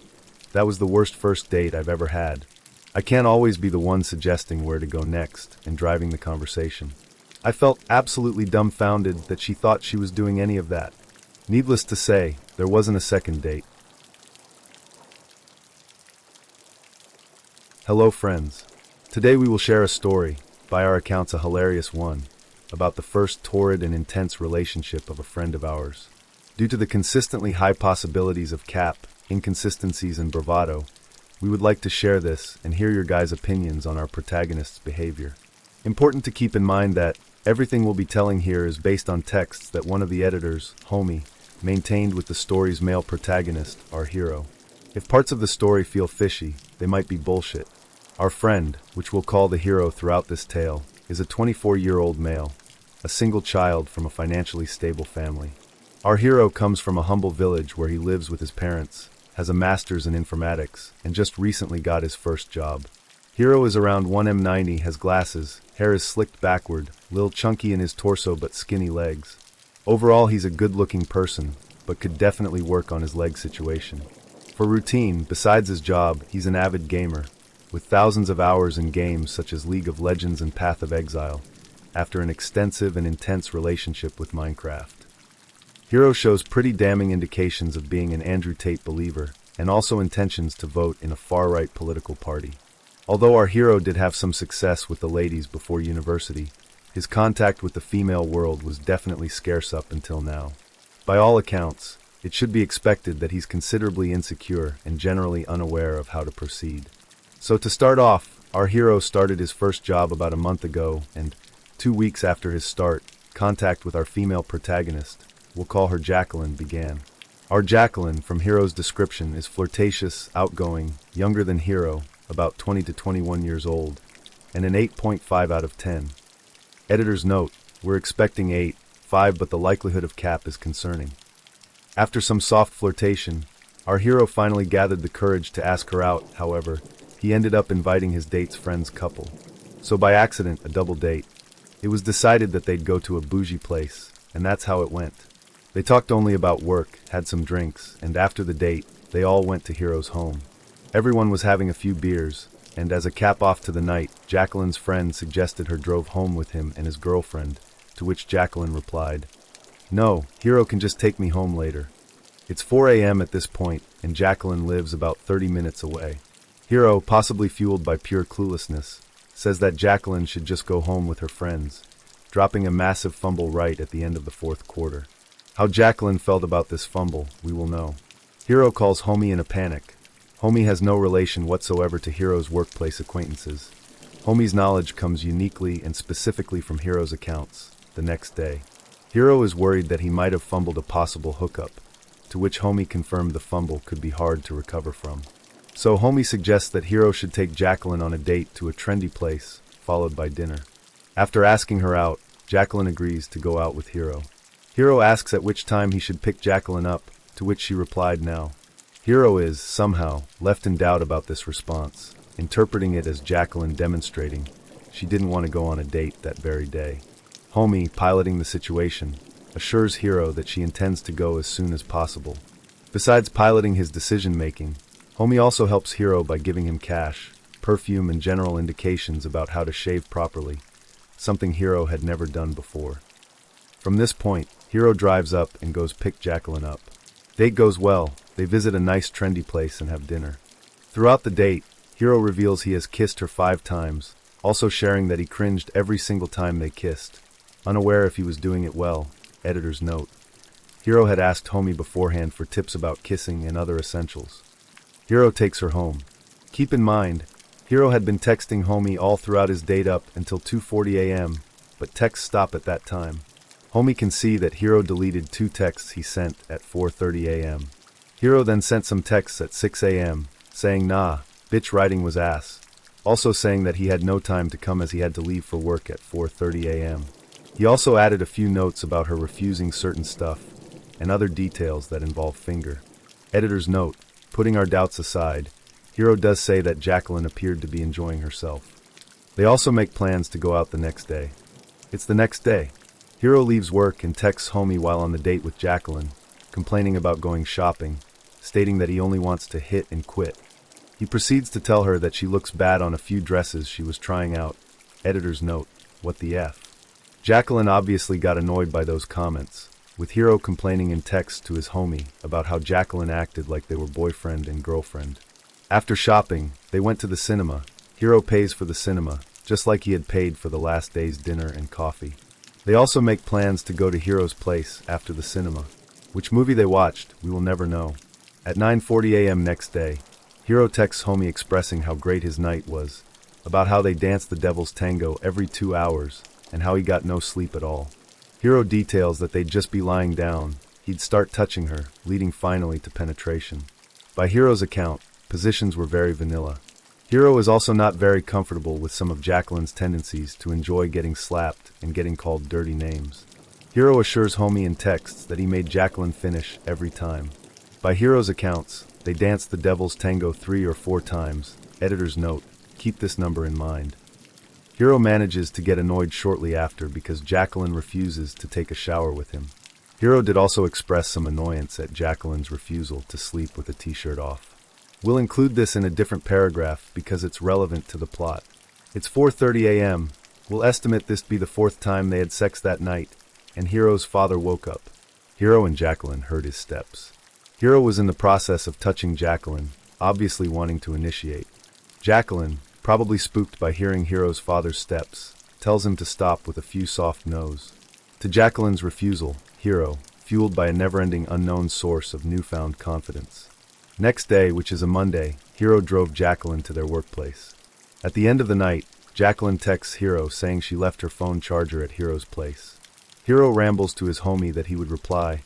"That was the worst first date I've ever had." I can't always be the one suggesting where to go next and driving the conversation. I felt absolutely dumbfounded that she thought she was doing any of that. Needless to say, there wasn't a second date. Hello friends. Today we will share a story, by our accounts a hilarious one, about the first torrid and intense relationship of a friend of ours. Due to the consistently high possibilities of cap, inconsistencies, and bravado, we would like to share this and hear your guys' opinions on our protagonist's behavior. Important to keep in mind that everything we'll be telling here is based on texts that one of the editors, Homie, maintained with the story's male protagonist, our hero. If parts of the story feel fishy, they might be bullshit. Our friend, which we'll call the hero throughout this tale, is a 24-year-old male, a single child from a financially stable family. Our hero comes from a humble village where he lives with his parents, has a master's in informatics, and just recently got his first job. Hero is around 1m90, has glasses, hair is slicked backward, lil chunky in his torso but skinny legs. Overall, he's a good-looking person, but could definitely work on his leg situation. For routine, besides his job, he's an avid gamer, with thousands of hours in games such as League of Legends and Path of Exile, after an extensive and intense relationship with Minecraft. Hero shows pretty damning indications of being an Andrew Tate believer, and also intentions to vote in a far-right political party. Although our hero did have some success with the ladies before university, his contact with the female world was definitely scarce up until now. By all accounts, it should be expected that he's considerably insecure and generally unaware of how to proceed. So to start off, our hero started his first job about a month ago, and 2 weeks after his start, contact with our female protagonist, we'll call her Jacqueline, began. Our Jacqueline, from Hero's description, is flirtatious, outgoing, younger than Hero, about 20 to 21 years old, and an 8.5 out of 10. Editor's note, we're expecting 8.5, but the likelihood of cap is concerning. After some soft flirtation, our hero finally gathered the courage to ask her out. However, he ended up inviting his date's friend's couple. So by accident, a double date. It was decided that they'd go to a bougie place, and that's how it went. They talked only about work, had some drinks, and after the date, they all went to Hero's home. Everyone was having a few beers, and as a cap off to the night, Jacqueline's friend suggested her drove home with him and his girlfriend, to which Jacqueline replied, "No, Hero can just take me home later." It's 4 a.m. at this point, and Jacqueline lives about 30 minutes away. Hero, possibly fueled by pure cluelessness, says that Jacqueline should just go home with her friends, dropping a massive fumble right at the end of the fourth quarter. How Jacqueline felt about this fumble, we will know. Hero calls Homie in a panic. Homie has no relation whatsoever to Hero's workplace acquaintances. Homie's knowledge comes uniquely and specifically from Hero's accounts. The next day, Hero is worried that he might have fumbled a possible hookup, to which Homie confirmed the fumble could be hard to recover from. So Homie suggests that Hero should take Jacqueline on a date to a trendy place, followed by dinner. After asking her out, Jacqueline agrees to go out with Hero. Hero asks at which time he should pick Jacqueline up, to which she replied now. Hero is, somehow, left in doubt about this response, interpreting it as Jacqueline demonstrating she didn't want to go on a date that very day. Homie, piloting the situation, assures Hero that she intends to go as soon as possible. Besides piloting his decision-making, Homie also helps Hero by giving him cash, perfume, and general indications about how to shave properly, something Hero had never done before. From this point, Hero drives up and goes pick Jacqueline up. Date goes well. They visit a nice trendy place and have dinner. Throughout the date, Hero reveals he has kissed her 5 times, also sharing that he cringed every single time they kissed, unaware if he was doing it well. Editor's note. Hero had asked Homie beforehand for tips about kissing and other essentials. Hero takes her home. Keep in mind, Hero had been texting Homie all throughout his date up until 2:40 a.m., but texts stop at that time. Homie can see that Hero deleted 2 texts he sent at 4:30 a.m. Hero then sent some texts at 6 a.m., saying nah, bitch writing was ass, also saying that he had no time to come as he had to leave for work at 4:30 a.m. He also added a few notes about her refusing certain stuff, and other details that involve finger. Editor's note, putting our doubts aside, Hero does say that Jacqueline appeared to be enjoying herself. They also make plans to go out the next day. It's the next day. Hero leaves work and texts Homie while on the date with Jacqueline, complaining about going shopping, stating that he only wants to hit and quit. He proceeds to tell her that she looks bad on a few dresses she was trying out. Editor's note, what the F? Jacqueline obviously got annoyed by those comments, with Hero complaining in text to his homie about how Jacqueline acted like they were boyfriend and girlfriend. After shopping, they went to the cinema. Hero pays for the cinema, just like he had paid for the last day's dinner and coffee. They also make plans to go to Hero's place after the cinema. Which movie they watched, we will never know. At 9:40 a.m. next day, Hero texts Homie expressing how great his night was, about how they danced the devil's tango every 2 hours, and how he got no sleep at all. Hero details that they'd just be lying down, he'd start touching her, leading finally to penetration. By Hero's account, positions were very vanilla. Hero is also not very comfortable with some of Jacqueline's tendencies to enjoy getting slapped and getting called dirty names. Hero assures Homie in texts that he made Jacqueline finish every time. By Hero's accounts, they danced the devil's tango 3 or 4 times. Editor's note, keep this number in mind. Hero manages to get annoyed shortly after because Jacqueline refuses to take a shower with him. Hero did also express some annoyance at Jacqueline's refusal to sleep with a t-shirt off. We'll include this in a different paragraph because it's relevant to the plot. It's 4:30 a.m. We'll estimate this to be the 4th time they had sex that night, and Hero's father woke up. Hero and Jacqueline heard his steps. Hero was in the process of touching Jacqueline, obviously wanting to initiate. Jacqueline, probably spooked by hearing Hero's father's steps, tells him to stop with a few soft no's. To Jacqueline's refusal, Hero, fueled by a never-ending unknown source of newfound confidence. Next day, which is a Monday, Hero drove Jacqueline to their workplace. At the end of the night, Jacqueline texts Hero saying she left her phone charger at Hero's place. Hero rambles to his homie that he would reply,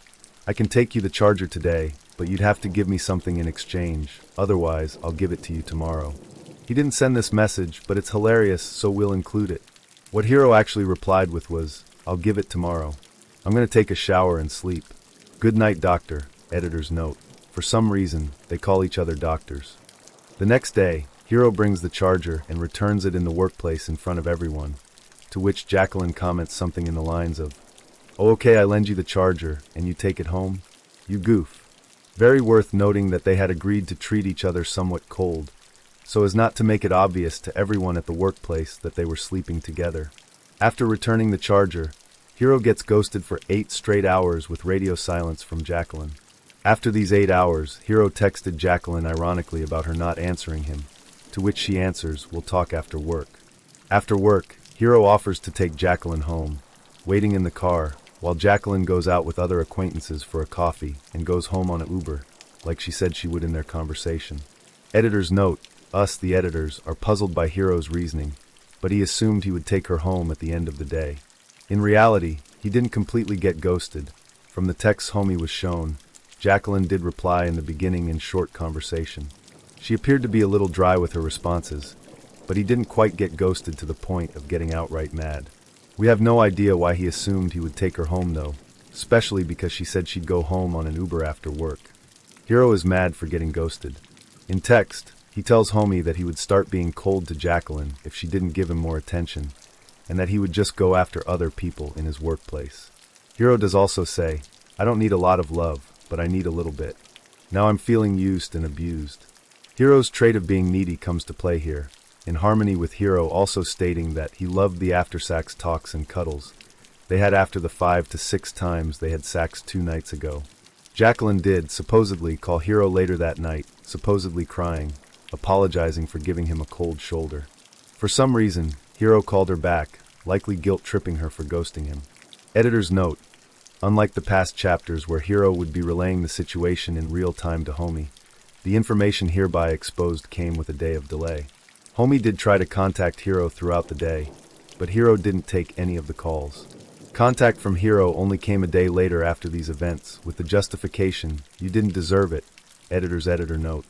I can take you the charger today, but you'd have to give me something in exchange, otherwise I'll give it to you tomorrow. He didn't send this message, but it's hilarious, so we'll include it. What Hero actually replied with was, I'll give it tomorrow. I'm gonna take a shower and sleep. Good night, doctor. Editor's note. For some reason, they call each other doctors. The next day, Hero brings the charger and returns it in the workplace in front of everyone, to which Jacqueline comments something in the lines of, oh okay, I lend you the charger, and you take it home? You goof. Very worth noting that they had agreed to treat each other somewhat cold, so as not to make it obvious to everyone at the workplace that they were sleeping together. After returning the charger, Hero gets ghosted for 8 straight hours with radio silence from Jacqueline. After these 8 hours, Hero texted Jacqueline ironically about her not answering him, to which she answers, "We'll talk after work." After work, Hiro offers to take Jacqueline home, waiting in the car, while Jacqueline goes out with other acquaintances for a coffee and goes home on an Uber, like she said she would in their conversation. Editor's note: us, the editors, are puzzled by Hiro's reasoning, but he assumed he would take her home at the end of the day. In reality, he didn't completely get ghosted. From the texts Homie was shown, Jacqueline did reply in the beginning in short conversation. She appeared to be a little dry with her responses, but he didn't quite get ghosted to the point of getting outright mad. We have no idea why he assumed he would take her home though, especially because she said she'd go home on an Uber after work. Hiro is mad for getting ghosted. In text, he tells Homie that he would start being cold to Jacqueline if she didn't give him more attention, and that he would just go after other people in his workplace. Hiro does also say, "I don't need a lot of love, but I need a little bit. Now I'm feeling used and abused." Hiro's trait of being needy comes to play here, in harmony with Hiro also stating that he loved the after-sex talks and cuddles they had after the 5 to 6 times they had sex 2 nights ago. Jacqueline did, supposedly, call Hiro later that night, supposedly crying, apologizing for giving him a cold shoulder. For some reason, Hiro called her back, likely guilt-tripping her for ghosting him. Editor's note: unlike the past chapters where Hiro would be relaying the situation in real time to Homie, the information hereby exposed came with a day of delay. Homie did try to contact Hiro throughout the day, but Hiro didn't take any of the calls. Contact from Hiro only came a day later after these events, with the justification, "You didn't deserve it." Editor's editor note: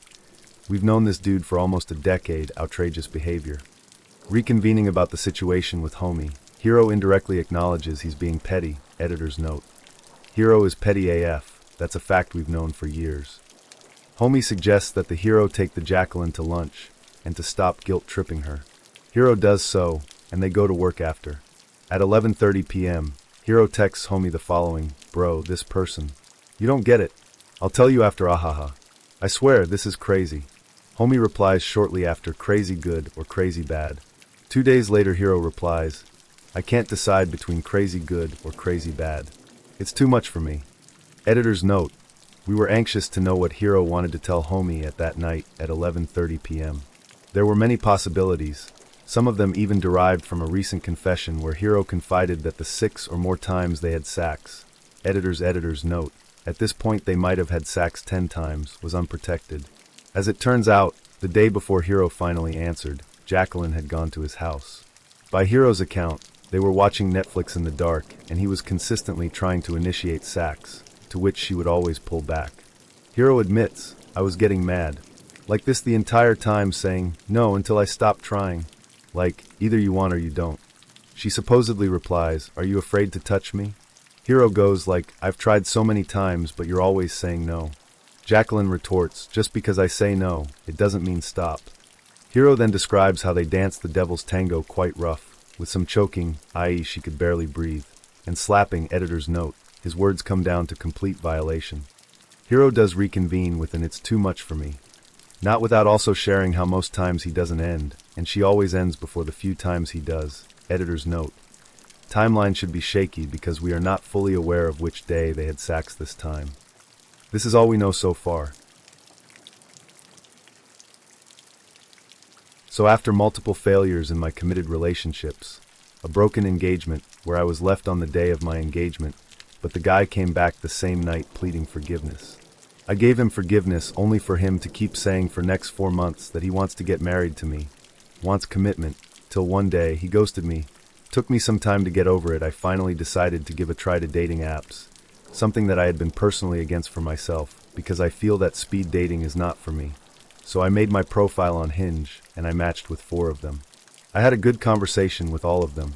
we've known this dude for almost a decade, outrageous behavior. Reconvening about the situation with Homie, Hiro indirectly acknowledges he's being petty. Editor's note: Hiro is petty AF, that's a fact we've known for years. Homie suggests that the Hiro take the Jacqueline to lunch, and to stop guilt-tripping her. Hiro does so, and they go to work after. At 11:30 p.m., Hiro texts Homie the following: "Bro, this person. You don't get it. I'll tell you after, ahaha. I swear, this is crazy." Homie replies shortly after, "Crazy good or crazy bad." 2 days later, Hiro replies, "I can't decide between crazy good or crazy bad. It's too much for me." Editor's note: we were anxious to know what Hiro wanted to tell Homie at that night at 11:30 p.m. There were many possibilities, some of them even derived from a recent confession where Hiro confided that the 6 or more times they had sex. Editor's note: at this point they might have had sex 10 times, was unprotected. As it turns out, the day before Hiro finally answered, Jacqueline had gone to his house. By Hiro's account, they were watching Netflix in the dark, and he was consistently trying to initiate sex, to which she would always pull back. Hiro admits, "I was getting mad. Like this the entire time, saying, no, until I stopped trying. Like, either you want or you don't." She supposedly replies, "Are you afraid to touch me?" Hiro goes like, "I've tried so many times, but you're always saying no." Jacqueline retorts, "Just because I say no, it doesn't mean stop." Hiro then describes how they danced the devil's tango quite rough, with some choking, i.e. she could barely breathe, and slapping. Editor's note: his words come down to complete violation. Hiro does reconvene with an "it's too much for me." Not without also sharing how most times he doesn't end, and she always ends before the few times he does. Editor's note: timeline should be shaky because we are not fully aware of which day they had sex this time. This is all we know so far. So after multiple failures in my committed relationships, a broken engagement where I was left on the day of my engagement, but the guy came back the same night pleading forgiveness. I gave him forgiveness only for him to keep saying for next 4 months that he wants to get married to me, wants commitment, till one day he ghosted me. Took me some time to get over it. I finally decided to give a try to dating apps, something that I had been personally against for myself, because I feel that speed dating is not for me. So I made my profile on Hinge, and I matched with 4 of them. I had a good conversation with all of them.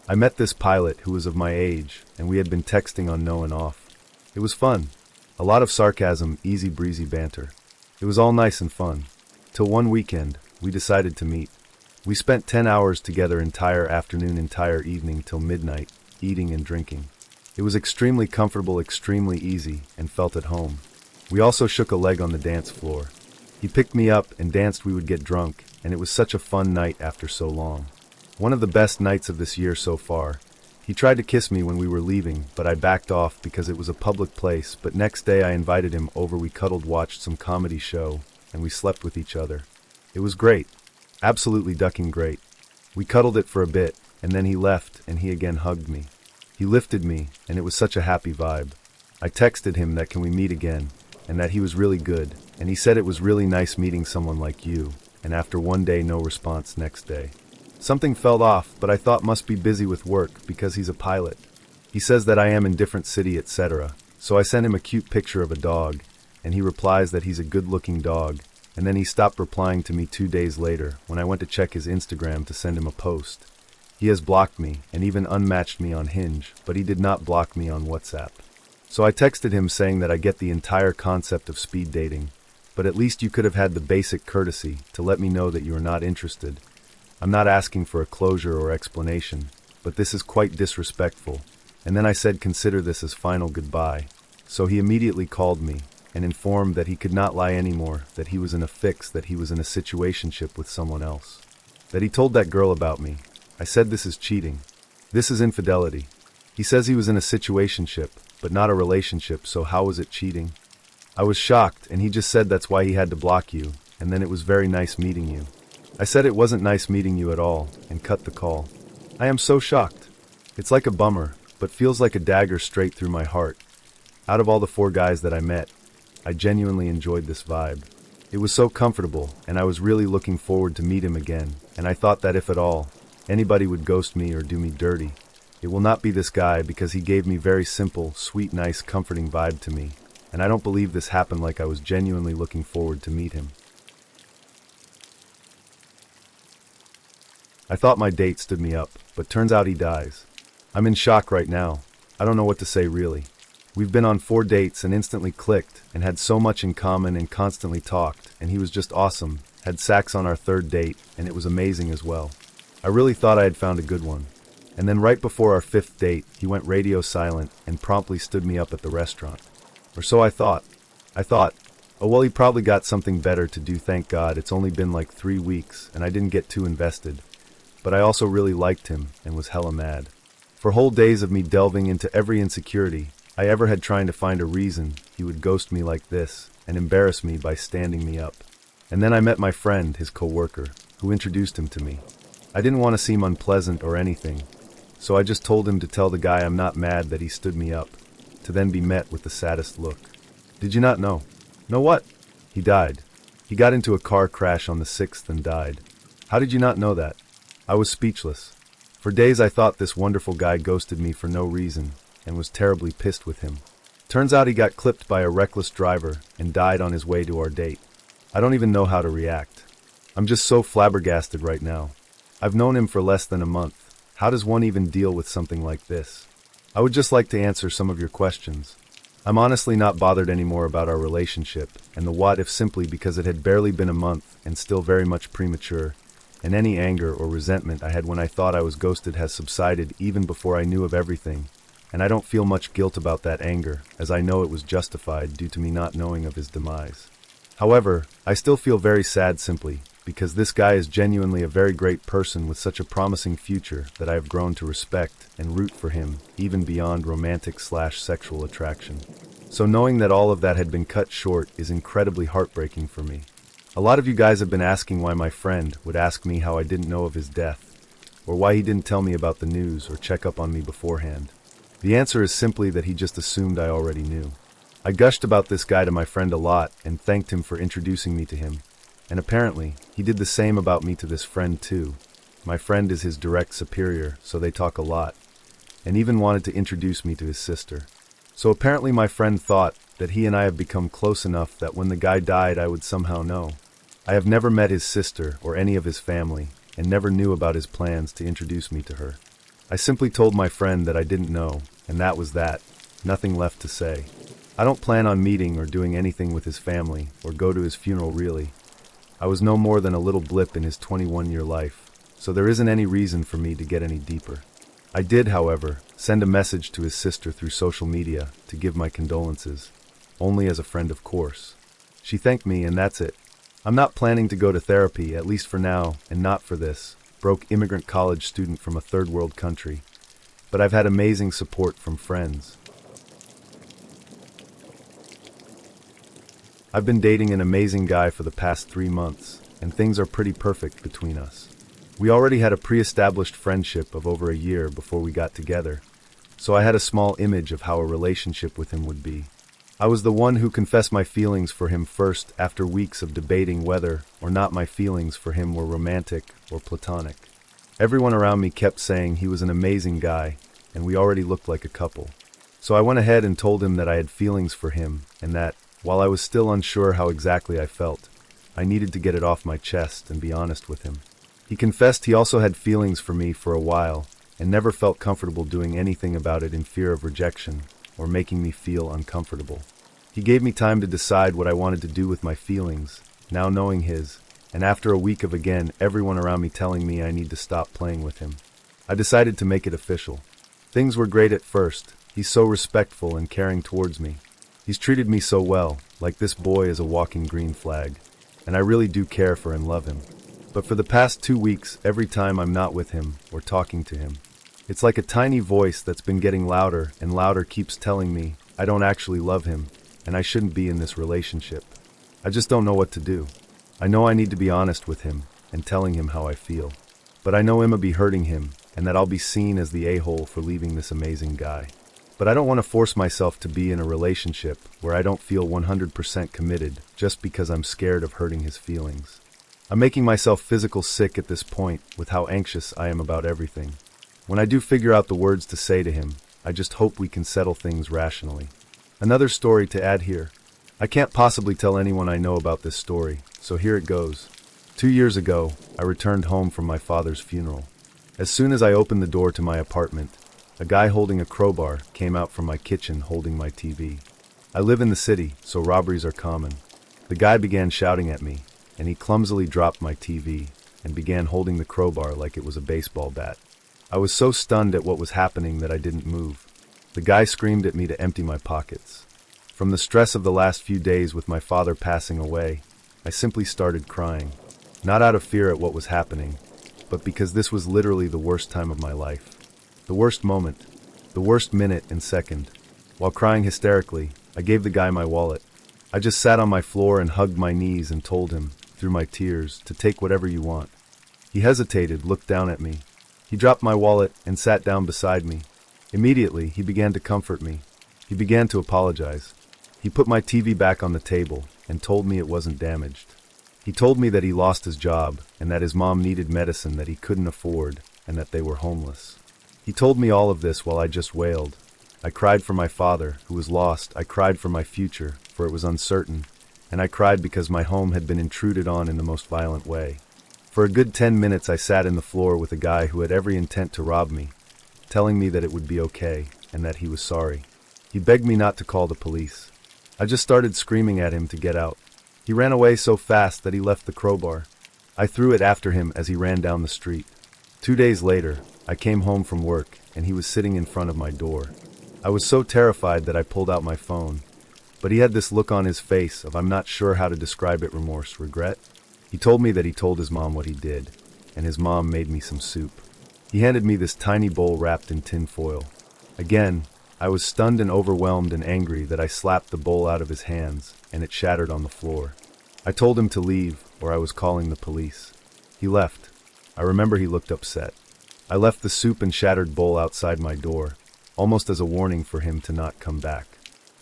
I met this pilot who was of my age, and we had been texting on no and off. It was fun. A lot of sarcasm, easy breezy banter. It was all nice and fun. Till one weekend, we decided to meet. We spent 10 hours together, entire afternoon, entire evening till midnight, eating and drinking. It was extremely comfortable, extremely easy, and felt at home. We also shook a leg on the dance floor. He picked me up and danced. We would get drunk, and it was such a fun night after so long. One of the best nights of this year so far. He tried to kiss me when we were leaving, but I backed off because it was a public place. But next day I invited him over. We cuddled, watched some comedy show, and we slept with each other. It was great. Absolutely ducking great. We cuddled it for a bit, and then he left and he again hugged me. He lifted me, and it was such a happy vibe. I texted him that can we meet again, and that he was really good, and he said it was really nice meeting someone like you, and after one day no response next day. Something felt off, but I thought must be busy with work because he's a pilot. He says that I am in different city, etc. So I sent him a cute picture of a dog, and he replies that he's a good-looking dog, and then he stopped replying to me 2 days later when I went to check his Instagram to send him a post. He has blocked me and even unmatched me on Hinge, but he did not block me on WhatsApp. So I texted him saying that I get the entire concept of speed dating, but at least you could have had the basic courtesy to let me know that you are not interested. I'm not asking for a closure or explanation, but this is quite disrespectful. And then I said consider this as final goodbye. So he immediately called me and informed that he could not lie anymore, that he was in a fix, that he was in a situationship with someone else. That he told that girl about me. I said this is cheating. This is infidelity. He says he was in a situationship, but not a relationship, so how was it cheating? I was shocked, and he just said that's why he had to block you, and then it was very nice meeting you. I said it wasn't nice meeting you at all, and cut the call. I am so shocked. It's like a bummer, but feels like a dagger straight through my heart. Out of all the 4 guys that I met, I genuinely enjoyed this vibe. It was so comfortable, and I was really looking forward to meet him again, and I thought that if at all, anybody would ghost me or do me dirty, it will not be this guy because he gave me very simple, sweet, nice, comforting vibe to me, and I don't believe this happened like I was genuinely looking forward to meet him. I thought my date stood me up, but turns out he dies. I'm in shock right now. I don't know what to say really. We've been on 4 dates and instantly clicked and had so much in common and constantly talked, and he was just awesome, had sex on our 3rd date, and it was amazing as well. I really thought I had found a good one. And then right before our 5th date, he went radio silent and promptly stood me up at the restaurant. Or so I thought. Oh well, he probably got something better to do, thank God. It's only been like 3 weeks and I didn't get too invested. But I also really liked him and was hella mad. For whole days of me delving into every insecurity I ever had trying to find a reason he would ghost me like this and embarrass me by standing me up. And then I met my friend, his co-worker, who introduced him to me. I didn't want to seem unpleasant or anything, so I just told him to tell the guy I'm not mad that he stood me up, to then be met with the saddest look. Did you not know? Know what? He died. He got into a car crash on the 6th and died. How did you not know that? I was speechless. For days I thought this wonderful guy ghosted me for no reason, and was terribly pissed with him. Turns out he got clipped by a reckless driver and died on his way to our date. I don't even know how to react. I'm just so flabbergasted right now. I've known him for less than a month. How does one even deal with something like this? I would just like to answer some of your questions. I'm honestly not bothered anymore about our relationship and the what if simply because it had barely been a month and still very much premature, and any anger or resentment I had when I thought I was ghosted has subsided even before I knew of everything, and I don't feel much guilt about that anger as I know it was justified due to me not knowing of his demise. However, I still feel very sad simply because this guy is genuinely a very great person with such a promising future that I have grown to respect and root for him even beyond romantic/sexual attraction. So knowing that all of that had been cut short is incredibly heartbreaking for me. A lot of you guys have been asking why my friend would ask me how I didn't know of his death, or why he didn't tell me about the news or check up on me beforehand. The answer is simply that he just assumed I already knew. I gushed about this guy to my friend a lot and thanked him for introducing me to him. And apparently, he did the same about me to this friend too. My friend is his direct superior, so they talk a lot, and even wanted to introduce me to his sister. So apparently my friend thought that he and I have become close enough that when the guy died I would somehow know. I have never met his sister or any of his family, and never knew about his plans to introduce me to her. I simply told my friend that I didn't know, and that was that. Nothing left to say. I don't plan on meeting or doing anything with his family, or go to his funeral really. I was no more than a little blip in his 21-year life, so there isn't any reason for me to get any deeper. I did, however, send a message to his sister through social media to give my condolences, only as a friend of course. She thanked me and that's it. I'm not planning to go to therapy, at least for now, and not for this, broke immigrant college student from a third world country, but I've had amazing support from friends. I've been dating an amazing guy for the past 3 months, and things are pretty perfect between us. We already had a pre-established friendship of over a year before we got together, so I had a small image of how a relationship with him would be. I was the one who confessed my feelings for him first after weeks of debating whether or not my feelings for him were romantic or platonic. Everyone around me kept saying he was an amazing guy, and we already looked like a couple. So I went ahead and told him that I had feelings for him, and that, while I was still unsure how exactly I felt, I needed to get it off my chest and be honest with him. He confessed he also had feelings for me for a while, and never felt comfortable doing anything about it in fear of rejection or making me feel uncomfortable. He gave me time to decide what I wanted to do with my feelings, now knowing his, and after a week of again everyone around me telling me I need to stop playing with him, I decided to make it official. Things were great at first. He's so respectful and caring towards me. He's treated me so well, like this boy is a walking green flag, and I really do care for and love him. But for the past 2 weeks, every time I'm not with him or talking to him, it's like a tiny voice that's been getting louder and louder keeps telling me I don't actually love him and I shouldn't be in this relationship. I just don't know what to do. I know I need to be honest with him and telling him how I feel. But I know I'ma be hurting him and that I'll be seen as the a-hole for leaving this amazing guy. But I don't want to force myself to be in a relationship where I don't feel 100% committed just because I'm scared of hurting his feelings. I'm making myself physical sick at this point with how anxious I am about everything. When I do figure out the words to say to him, I just hope we can settle things rationally. Another story to add here. I can't possibly tell anyone I know about this story, so here it goes. 2 years ago, I returned home from my father's funeral. As soon as I opened the door to my apartment, a guy holding a crowbar came out from my kitchen holding my TV. I live in the city, so robberies are common. The guy began shouting at me, and he clumsily dropped my TV and began holding the crowbar like it was a baseball bat. I was so stunned at what was happening that I didn't move. The guy screamed at me to empty my pockets. From the stress of the last few days with my father passing away, I simply started crying. Not out of fear at what was happening, but because this was literally the worst time of my life. The worst moment, the worst minute and second. While crying hysterically, I gave the guy my wallet. I just sat on my floor and hugged my knees and told him, through my tears, to take whatever you want. He hesitated, looked down at me. He dropped my wallet and sat down beside me. Immediately, he began to comfort me. He began to apologize. He put my TV back on the table and told me it wasn't damaged. He told me that he lost his job and that his mom needed medicine that he couldn't afford and that they were homeless. He told me all of this while I just wailed. I cried for my father, who was lost. I cried for my future, for it was uncertain. And I cried because my home had been intruded on in the most violent way. For a good 10 minutes I sat in the floor with a guy who had every intent to rob me, telling me that it would be okay and that he was sorry. He begged me not to call the police. I just started screaming at him to get out. He ran away so fast that he left the crowbar. I threw it after him as he ran down the street. 2 days later, I came home from work and he was sitting in front of my door. I was so terrified that I pulled out my phone, but he had this look on his face of I'm not sure how to describe it, remorse, regret. He told me that he told his mom what he did, and his mom made me some soup. He handed me this tiny bowl wrapped in tin foil. Again, I was stunned and overwhelmed and angry that I slapped the bowl out of his hands and it shattered on the floor. I told him to leave or I was calling the police. He left. I remember he looked upset. I left the soup and shattered bowl outside my door, almost as a warning for him to not come back.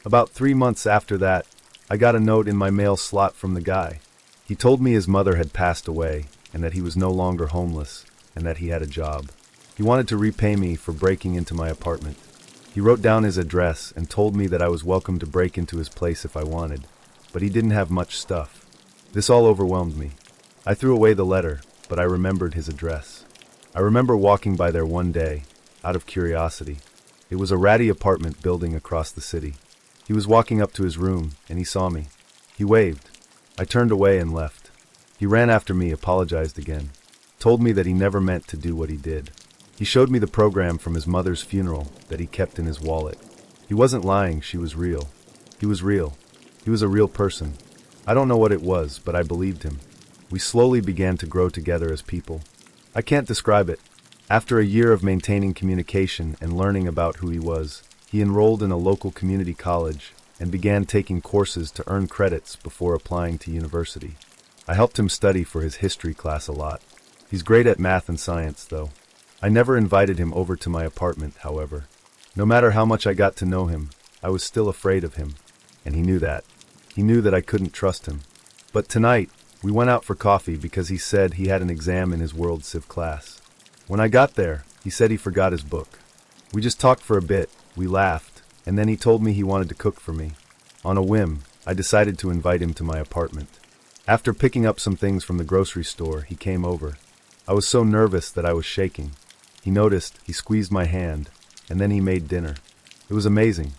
About 3 months after that, I got a note in my mail slot from the guy. He told me his mother had passed away and that he was no longer homeless and that he had a job. He wanted to repay me for breaking into my apartment. He wrote down his address and told me that I was welcome to break into his place if I wanted, but he didn't have much stuff. This all overwhelmed me. I threw away the letter, but I remembered his address. I remember walking by there one day, out of curiosity. It was a ratty apartment building across the city. He was walking up to his room, and he saw me. He waved. I turned away and left. He ran after me, apologized again, told me that he never meant to do what he did. He showed me the program from his mother's funeral that he kept in his wallet. He wasn't lying, she was real. He was real. He was a real person. I don't know what it was, but I believed him. We slowly began to grow together as people. I can't describe it. After a year of maintaining communication and learning about who he was, he enrolled in a local community college and began taking courses to earn credits before applying to university. I helped him study for his history class a lot. He's great at math and science, though. I never invited him over to my apartment, however. No matter how much I got to know him, I was still afraid of him, and he knew that. He knew that I couldn't trust him. But tonight, we went out for coffee because he said he had an exam in his World Civ class. When I got there, he said he forgot his book. We just talked for a bit, we laughed, and then he told me he wanted to cook for me. On a whim, I decided to invite him to my apartment. After picking up some things from the grocery store, he came over. I was so nervous that I was shaking. He noticed, he squeezed my hand, and then he made dinner. It was amazing.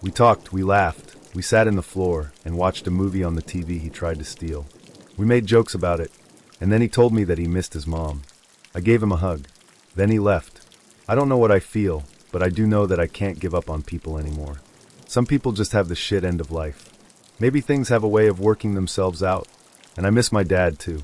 We talked, we laughed, we sat in the floor, and watched a movie on the TV he tried to steal. We made jokes about it, and then he told me that he missed his mom. I gave him a hug. Then he left. I don't know what I feel, but I do know that I can't give up on people anymore. Some people just have the shit end of life. Maybe things have a way of working themselves out. And I miss my dad too.